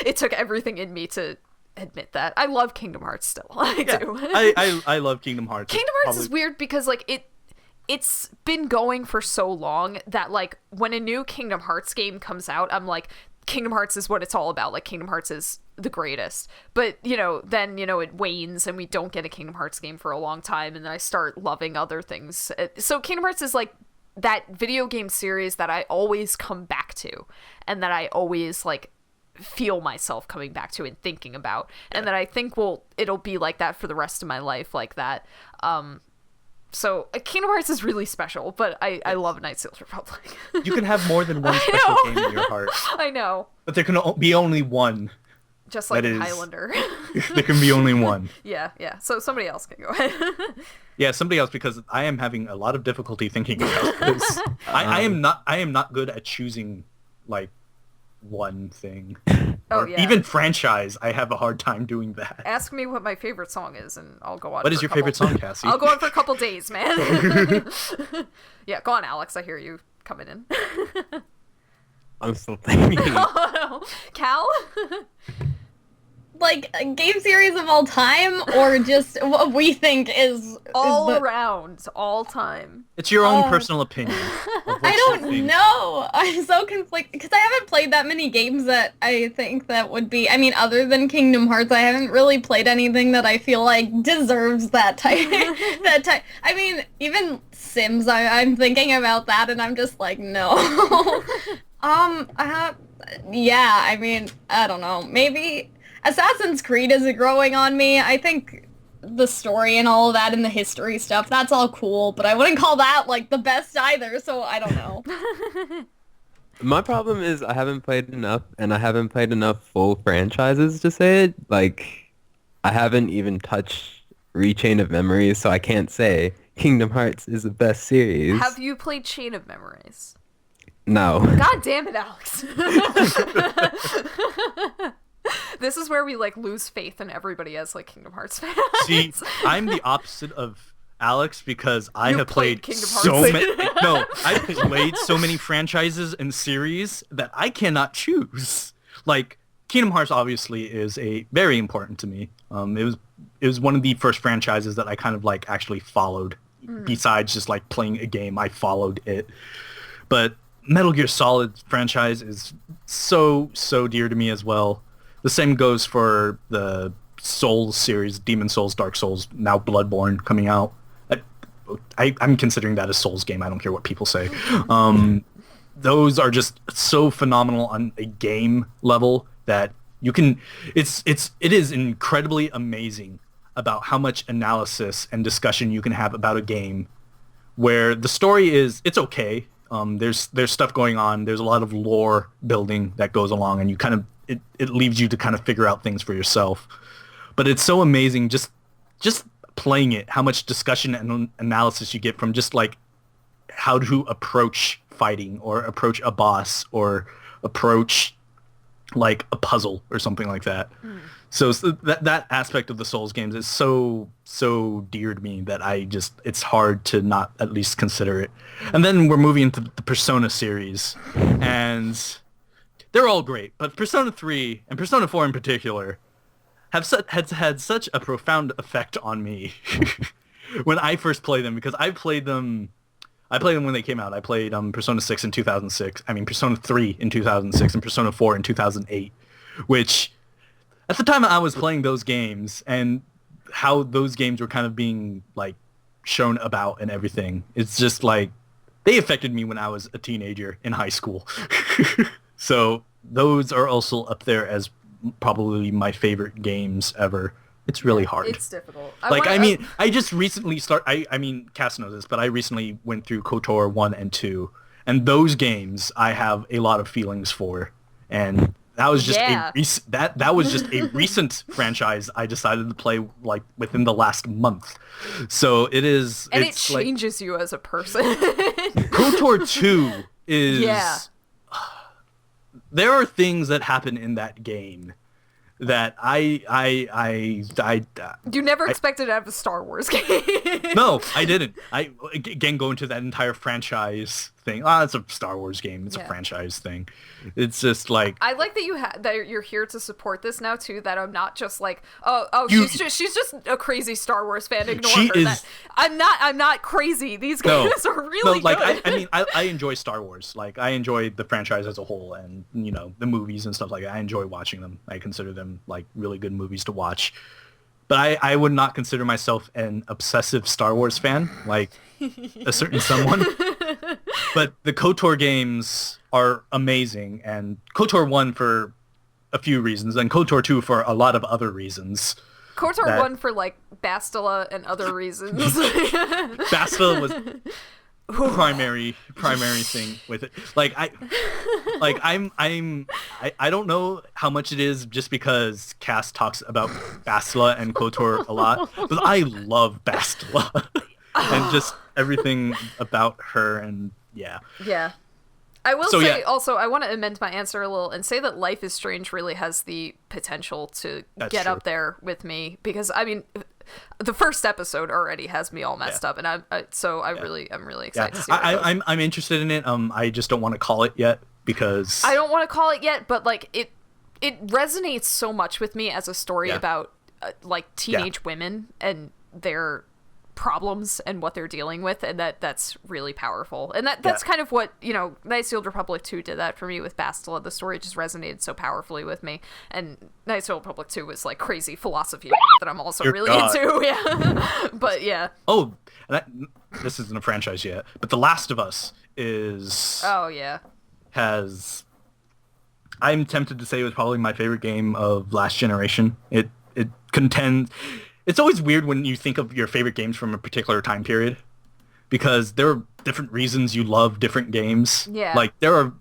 It took everything in me to admit that. I love Kingdom Hearts still. I do. I love Kingdom Hearts. Kingdom Hearts is weird because like it's been going for so long that like when a new Kingdom Hearts game comes out, I'm like, Kingdom Hearts is what it's all about. Like Kingdom Hearts is the greatest. But then it wanes and we don't get a Kingdom Hearts game for a long time, and then I start loving other things. So Kingdom Hearts is like that video game series that I always come back to, and that I always like feel myself coming back to and thinking about, and that I think it'll be like that for the rest of my life, like that. So Kingdom Hearts is really special, but I love Knights of the Republic. You can have more than one special game in your heart. I know. But there can be only one. Just like Highlander. There can be only one. Yeah. So somebody else can go ahead. Yeah, somebody else, because I am having a lot of difficulty thinking about this. I am not good at choosing like one thing. Oh, yeah. Even franchise, I have a hard time doing that. Ask me what my favorite song is, and I'll go on. What is your favorite song, Cassie? I'll go on for a couple days, man. Yeah, go on, Alex. I hear you coming in. I'm still thinking. Oh, no. Cal? Like, a game series of all time, or just what we think is... All around, all time. It's your own personal opinion. I don't know. I'm so conflicted, because I haven't played that many games that I think that would be... I mean, other than Kingdom Hearts, I haven't really played anything that I feel like deserves that type. I mean, even Sims, I'm thinking about that, and I'm just like, no. Yeah, I mean, I don't know. Maybe... Assassin's Creed is growing on me. I think the story and all of that and the history stuff, that's all cool, but I wouldn't call that, like, the best either, so I don't know. My problem is I haven't played enough, and I haven't played enough full franchises to say it. Like, I haven't even touched Rechain of Memories, so I can't say Kingdom Hearts is the best series. Have you played Chain of Memories? No. God damn it, Alex. This is where we like lose faith in everybody as like Kingdom Hearts fans. See, I'm the opposite of Alex because I have played Kingdom so Hearts. many. No, I've played so many franchises and series that I cannot choose. Like Kingdom Hearts obviously is very important to me. It was one of the first franchises that I kind of like actually followed. Besides just like playing a game, I followed it. But Metal Gear Solid franchise is so dear to me as well. The same goes for the Souls series, Demon Souls, Dark Souls, now Bloodborne coming out. I'm considering that a Souls game. I don't care what people say. Those are just so phenomenal on a game level that you can. It is incredibly amazing about how much analysis and discussion you can have about a game, where the story it's okay. There's stuff going on. There's a lot of lore building that goes along, and you kind of it leaves you to kind of figure out things for yourself. But it's so amazing just playing it, how much discussion and analysis you get from just like how to approach fighting or approach a boss or approach like a puzzle or something like that. So that aspect of the Souls games is so dear to me that it's hard to not at least consider it. And then we're moving into the Persona series, and they're all great, but Persona 3 and Persona 4 in particular has had such a profound effect on me when I first played them, because I played them when they came out. I played Persona 6 in 2006. I mean Persona 3 in 2006 and Persona 4 in 2008, which at the time I was playing those games and how those games were kind of being like shown about and everything. It's just like they affected me when I was a teenager in high school. So those are also up there as probably my favorite games ever. It's really hard. It's difficult. I just recently I mean, Cass knows this, but I recently went through KOTOR 1 and 2, and those games I have a lot of feelings for, and That was just Yeah. that was just a recent franchise I decided to play like within the last month. So it is, And it's it changes you as a person. KOTOR 2 is Yeah. There are things that happen in that game that I You never expected to have a Star Wars game. no, I didn't. I again go into that entire franchise thing. It's a Star Wars game. It's a franchise thing. It's just like I like that that you're here to support this now too. That I'm not just like, she's just a crazy Star Wars fan. Ignore she her. is. I'm not crazy. These games are really like good. I mean, I enjoy Star Wars. Like I enjoy the franchise as a whole, and the movies and stuff like that. I enjoy watching them. I consider them like really good movies to watch. But I would not consider myself an obsessive Star Wars fan, like a certain someone. But the KOTOR games are amazing, and KOTOR 1 for a few reasons, and KOTOR 2 for a lot of other reasons. KOTOR 1 for like Bastila and other reasons. Bastila was primary thing with it. I don't know how much it is just because Cass talks about Bastila and KOTOR a lot, but I love Bastila and just everything about her, and yeah. I will say also, I want to amend my answer a little and say that Life is Strange really has the potential to get up there with me, because I mean, the first episode already has me all messed up, and I'm really excited to see what it goes. I'm interested in it. I just don't want to call it yet because I don't want to call it yet, but like it resonates so much with me as a story about like teenage women and their problems and what they're dealing with, and that's really powerful, and that's kind of what Knights of the Old Republic 2 did that for me with Bastila. The story just resonated so powerfully with me, and Knights of the Old Republic 2 was like crazy philosophy that I'm also really into. But this isn't a franchise yet, but The Last of Us is I'm tempted to say it was probably my favorite game of last generation. It contends. It's always weird when you think of your favorite games from a particular time period, because there are different reasons you love different games. Yeah. Like there are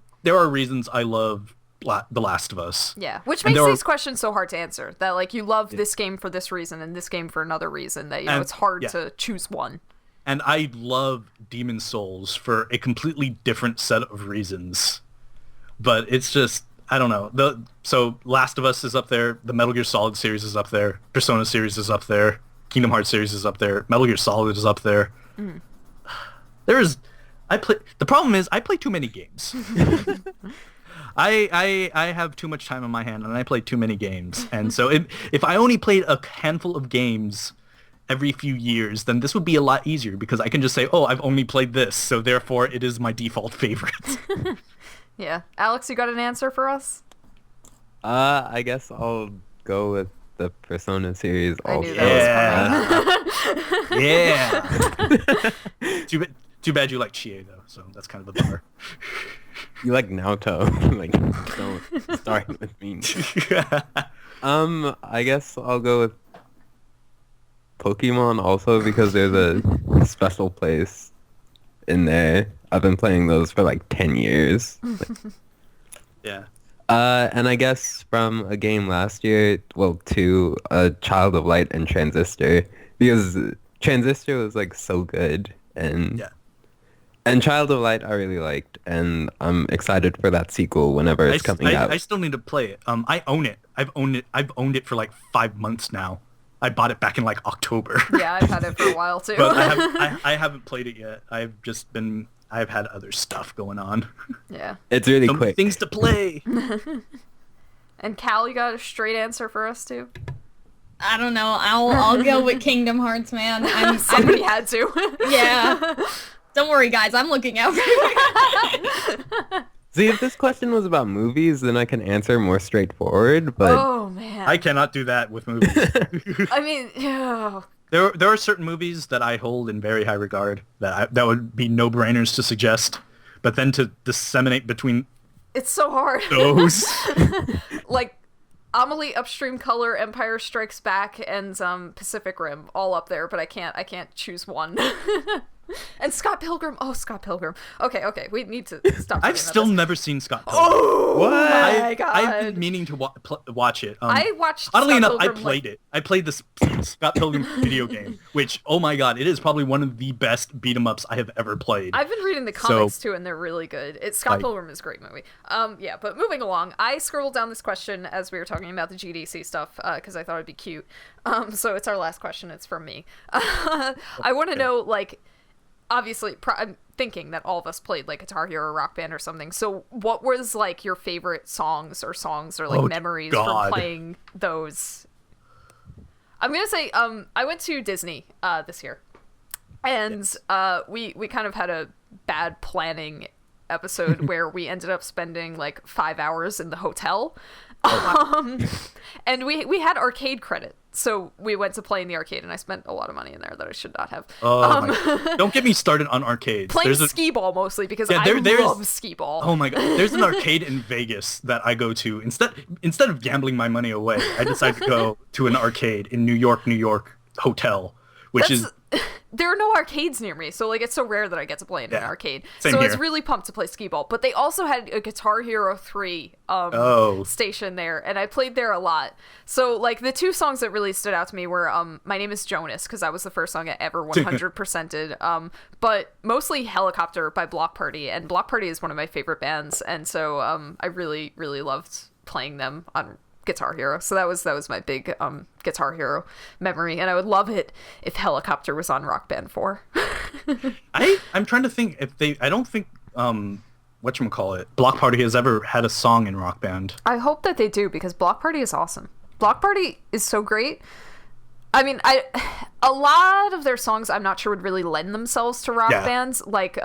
reasons I love The Last of Us. Yeah, which makes these questions so hard to answer. That like you love this game for this reason and this game for another reason. That it's hard to choose one. And I love Demon's Souls for a completely different set of reasons. But it's just, I don't know. So Last of Us is up there. The Metal Gear Solid series is up there. Persona series is up there. Kingdom Hearts series is up there. Metal Gear Solid is up there. Mm. The problem is I play too many games. I have too much time on my hand, and I play too many games. And so if I only played a handful of games every few years, then this would be a lot easier, because I can just say, oh, I've only played this, so therefore it is my default favorite. Yeah. Alex, you got an answer for us? I guess I'll go with the Persona series also. Yeah. Too bad you like Chie, though, so that's kind of a bummer. You like Naoto. Like, don't start with me. I guess I'll go with Pokemon also, because there's a special place in there. I've been playing those for like 10 years. Yeah. And I guess from a game last year, to Child of Light and Transistor, because Transistor was like so good, and Child of Light I really liked, and I'm excited for that sequel whenever it's coming out. I still need to play it. I own it. I've owned it for like 5 months now. I bought it back in like October. Yeah, I've had it for a while too. But I haven't played it yet. I've had other stuff going on. Yeah. It's really quick. Things to play. And Cal, you got a straight answer for us too? I don't know. I'll go with Kingdom Hearts, man. Somebody had to. Yeah. Don't worry, guys. I'm looking out for you. See, if this question was about movies, then I can answer more straightforward, but... Oh, man. I cannot do that with movies. I mean, There are certain movies that I hold in very high regard that would be no-brainers to suggest, but then to disseminate between it's so hard. those. Like, Amelie, Upstream Color, Empire Strikes Back, and Pacific Rim, all up there, but I can't choose one. And Scott Pilgrim. Oh, Scott Pilgrim. Okay, we need to stop. I've still never seen Scott Pilgrim. Oh What? my god! I've been meaning to watch it. I watched. Oddly Scott enough, Pilgrim, I played it. I played this Scott Pilgrim video game, which, oh my god, it is probably one of the best beat 'em ups I have ever played. I've been reading the comics too, and they're really good. Scott Pilgrim is a great movie. Yeah, but moving along, I scrolled down this question as we were talking about the GDC stuff because I thought it'd be cute. So it's our last question. It's from me. I want to know, like, obviously, I'm thinking that all of us played like Guitar Hero, Rock Band, or something. So what was like your favorite songs or like memories from playing those? I'm gonna say I went to Disney this year, and we kind of had a bad planning episode where we ended up spending like 5 hours in the hotel. And we had arcade credit, so we went to play in the arcade, and I spent a lot of money in there that I should not have. Don't get me started on arcades. Playing skee ball mostly because I love skee ball. Oh my god, there's an arcade in Vegas that I go to. Instead of gambling my money away, I decided to go to an arcade in New York hotel, which is... There are no arcades near me, so like it's so rare that I get to play in an arcade. Same so here. I was really pumped to play skee ball. But they also had a Guitar Hero 3 station there, and I played there a lot. So like the two songs that really stood out to me were My Name is Jonas, because that was the first song I ever 100%ed. But mostly Helicopter by Block Party, and Block Party is one of my favorite bands, and so I really, really loved playing them on Guitar Hero. So that was my big Guitar Hero memory, and I would love it if Helicopter was on Rock Band 4. I'm trying to think if I don't think whatchamacallit, Block Party has ever had a song in Rock Band. I hope that they do, because Block Party is awesome. Block Party is so great. I mean, a lot of their songs I'm not sure would really lend themselves to rock bands, like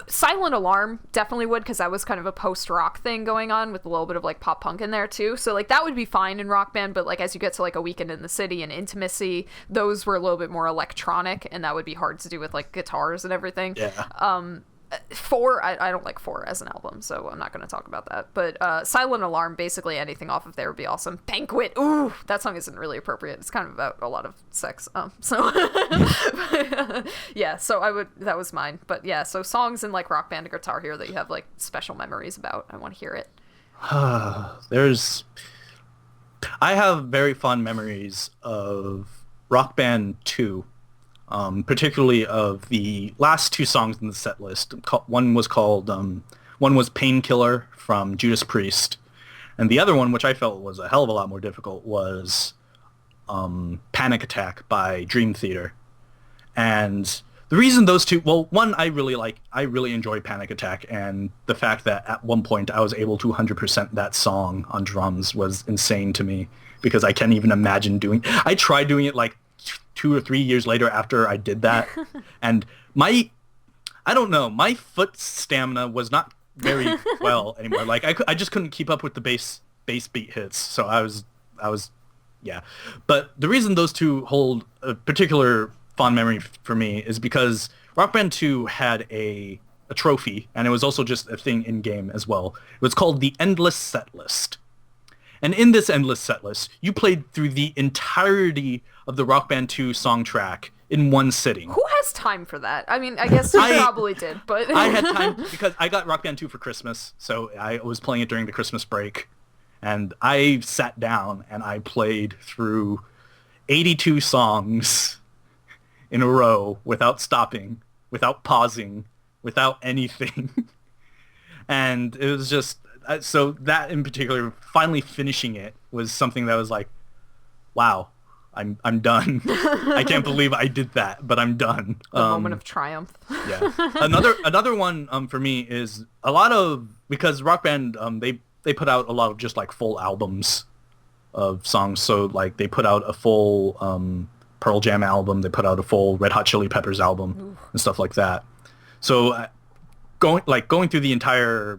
Silent Alarm definitely would, because that was kind of a post-rock thing going on with a little bit of like pop punk in there too, so like that would be fine in Rock Band. But like as you get to like A Weekend in the City and Intimacy, those were a little bit more electronic, and that would be hard to do with like guitars and everything. Four, I don't like Four as an album, so I'm not going to talk about that. But Silent Alarm, basically anything off of there would be awesome. Banquet, ooh, that song isn't really appropriate. It's kind of about a lot of sex. Yeah, so that was mine. But yeah, so songs in like Rock Band and Guitar Hero that you have like special memories about. I want to hear it. I have very fond memories of Rock Band 2. Particularly of the last two songs in the set list. One was Painkiller from Judas Priest, and the other one, which I felt was a hell of a lot more difficult, was Panic Attack by Dream Theater. And the reason those two, well, one, I really enjoy Panic Attack, and the fact that at one point I was able to 100% that song on drums was insane to me, because I can't even imagine I tried doing it like 2 or 3 years later after I did that, and my foot stamina was not very well anymore. Like I just couldn't keep up with the bass beat hits, so I was yeah. But the reason those two hold a particular fond memory for me is because Rock Band 2 had a trophy, and it was also just a thing in game as well. It was called the Endless Set List. And in this endless set list, you played through the entirety of the Rock Band 2 song track in one sitting. Who has time for that? I mean, I guess you probably did, but... I had time because I got Rock Band 2 for Christmas, so I was playing it during the Christmas break. And I sat down and I played through 82 songs in a row without stopping, without pausing, without anything. And it was just... So that in particular, finally finishing it was something that was like, wow, I'm done. I can't believe I did that, but I'm done. A moment of triumph. Yeah. Another one for me is because Rock Band they put out a lot of just like full albums of songs. So like they put out a full Pearl Jam album, they put out a full Red Hot Chili Peppers album and stuff like that. So going through the entire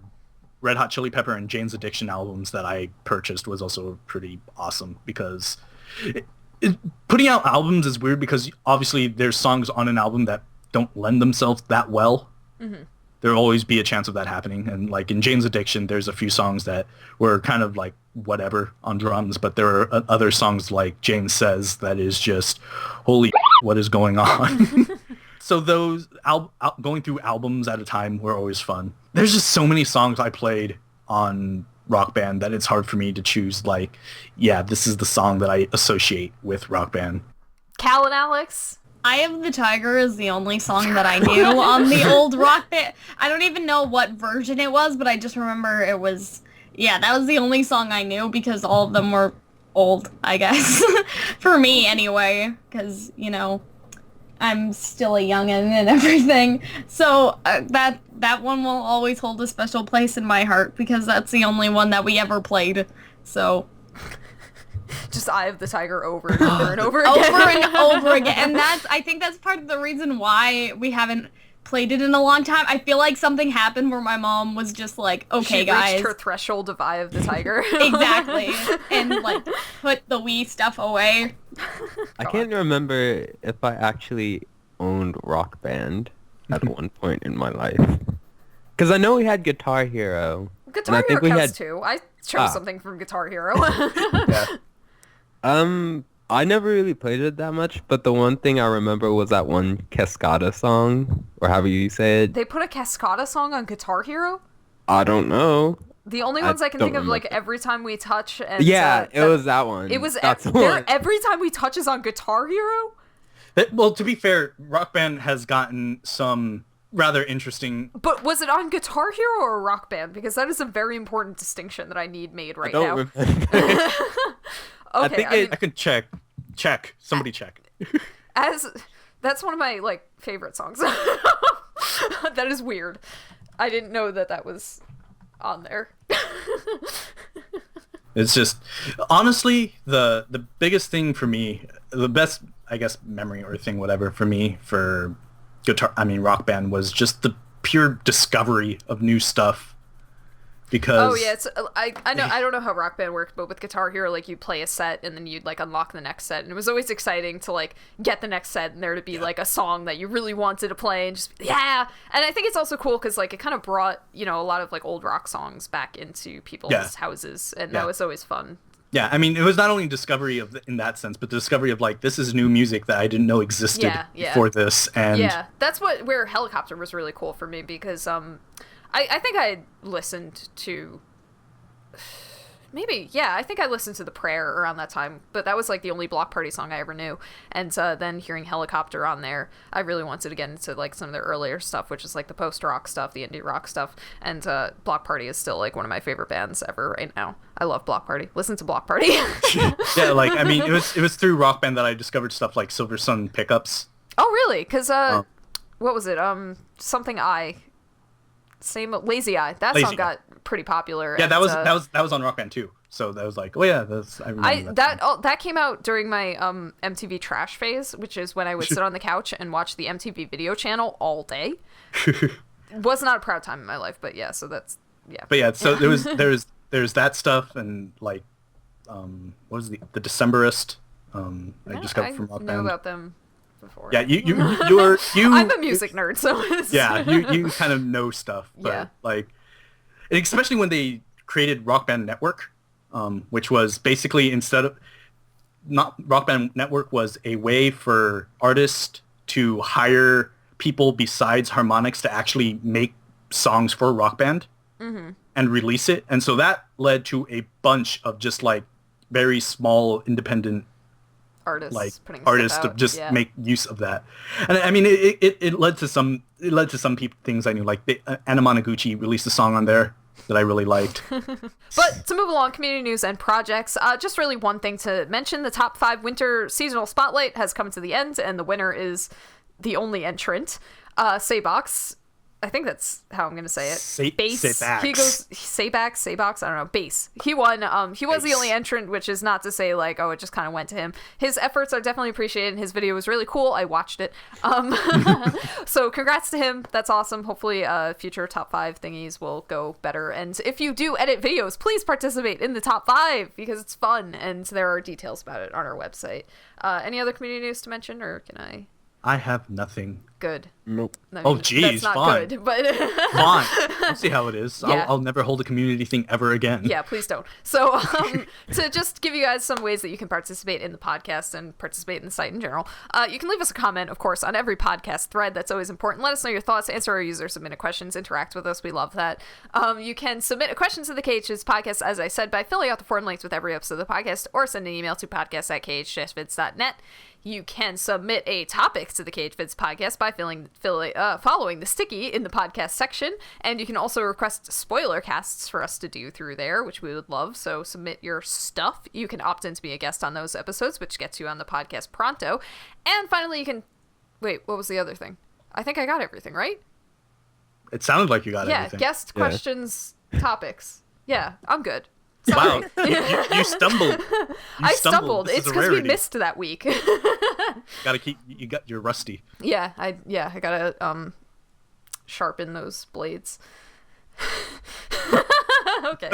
Red Hot Chili Pepper and Jane's Addiction albums that I purchased was also pretty awesome, because putting out albums is weird because obviously there's songs on an album that don't lend themselves that well. Mm-hmm. There'll always be a chance of that happening. And like in Jane's Addiction, there's a few songs that were kind of like whatever on drums, but there are other songs like Jane Says that is just, holy what is going on? So those going through albums at a time were always fun. There's just so many songs I played on Rock Band that it's hard for me to choose, like, yeah, this is the song that I associate with Rock Band. Cal and Alex? Eye of the Tiger is the only song that I knew on the old Rock Band. I don't even know what version it was, but I just remember it was, yeah, that was the only song I knew because all of them were old, I guess. For me, anyway, because, you know, I'm still a youngin' and everything. So that one will always hold a special place in my heart because that's the only one that we ever played. So... Just Eye of the Tiger over and over and over again. Over and over again. And I think that's part of the reason why we haven't played it in a long time. I feel like something happened where my mom was just like, okay, guys. She reached her threshold of Eye of the Tiger. Exactly. And, like, put the Wii stuff away. I can't remember if I actually owned Rock Band at one point in my life. Because I know we had Guitar Hero. Guitar Hero counts too. I chose something from Guitar Hero. Yeah. I never really played it that much, but the one thing I remember was that one Cascada song, or however you say it. They put a Cascada song on Guitar Hero? I don't know. The only ones I can think of, like, Every Time We Touch and... Yeah, it was that one. It was one. Every Time We Touch is on Guitar Hero? Well, to be fair, Rock Band has gotten some rather interesting... But was it on Guitar Hero or Rock Band? Because that is a very important distinction that I need made right I now. don't remember. Okay, I can check. Somebody check. That's one of my, like, favorite songs. That is weird. I didn't know that was on there. It's just, honestly, the biggest thing for me, the best, I guess, memory or thing, whatever, for me, for Rock Band was just the pure discovery of new stuff. Because... Oh, yeah, it's, I know, I don't know how Rock Band worked, but with Guitar Hero, like, you'd play a set, and then you'd, like, unlock the next set, and it was always exciting to, like, get the next set, and there to be, like, a song that you really wanted to play, and just, yeah! And I think it's also cool, because, like, it kind of brought, you know, a lot of, like, old rock songs back into people's houses, and that was always fun. Yeah, I mean, it was not only discovery in that sense, but the discovery of, like, this is new music that I didn't know existed before this, and... Yeah, that's where Helicopter was really cool for me, because, I think I listened to... Maybe, yeah, I think I listened to The Prayer around that time, but that was, like, the only Block Party song I ever knew, and then hearing Helicopter on there, I really wanted to get into, like, some of their earlier stuff, which is, like, the post-rock stuff, the indie rock stuff, and Block Party is still, like, one of my favorite bands ever right now. I love Block Party. Listen to Block Party. Yeah, like, I mean, it was through Rock Band that I discovered stuff like Silver Sun Pickups. Oh, really? Because, what was it? Something I... Same Lazy Eye. That song got pretty popular. Yeah, that was on Rock Band too. So that was like, oh yeah, I remember that came out during my MTV Trash phase, which is when I would sit on the couch and watch the MTV Video channel all day. Was not a proud time in my life, but yeah. So that's But yeah, so there's that stuff and like, what was the Decemberist? I discovered from Rock Band. I know about them before. Yeah, you I'm a music nerd, so yeah, you kind of know stuff, but like, especially when they created Rock Band Network, which was basically Rock Band Network was a way for artists to hire people besides harmonics to actually make songs for Rock Band and release it, and so that led to a bunch of just like very small independent artists to just make use of that. And I mean, it led to some things I knew, like Anna Monoguchi released a song on there that I really liked. But to move along, community news and projects, just really one thing to mention: the top 5 winter seasonal spotlight has come to the end, and the winner is the only entrant, Saybox. I think that's how I'm gonna say it. Bass. He goes Saybox. I don't know. Bass. He won. He was the only entrant, which is not to say like, oh, it just kind of went to him. His efforts are definitely appreciated, and his video was really cool. I watched it. So congrats to him. That's awesome. Hopefully, future top 5 thingies will go better. And if you do edit videos, please participate in the top 5 because it's fun, and there are details about it on our website. Any other community news to mention, or can I? I have nothing. Good. Nope. I Oh, mean, geez, that's not fine. good, but Fine. I'll see how it is. Yeah. I'll never hold a community thing ever again. yeah, please don't. So, to just give you guys some ways that you can participate in the podcast and participate in the site in general, you can leave us a comment, of course, on every podcast thread. That's always important. Let us know your thoughts, answer our user-submitted questions, interact with us. We love that. You can submit a question to the KH's podcast, as I said, by filling out the form links with every episode of the podcast, or send an email to podcast@KH-Vids.net. You can submit a topic to the KH-Vids podcast by following the sticky in the podcast section, and you can also request spoiler casts for us to do through there, which we would love, so submit your stuff. You can opt in to be a guest on those episodes, which gets you on the podcast pronto. And finally, you can... Wait, what was the other thing? I think I got everything, right? It sounded like you got everything. Yeah, guest questions, topics. Yeah, I'm good. Wow, Sorry. you stumbled. I stumbled. This It's is a because we rarity. missed that week. You're rusty. Yeah, I gotta sharpen those blades. Okay.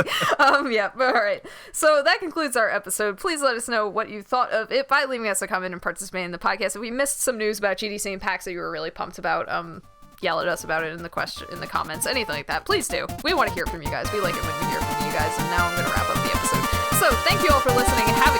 Yeah, all right. So that concludes our episode. Please let us know what you thought of it by leaving us a comment and participating in the podcast. If we missed some news about GDC and PAX that you were really pumped about, yell at us about it in the comments, anything like that. Please do. We want to hear from you guys. We like it when we hear from you guys. And now I'm gonna wrap up the episode. So thank you all for listening and have a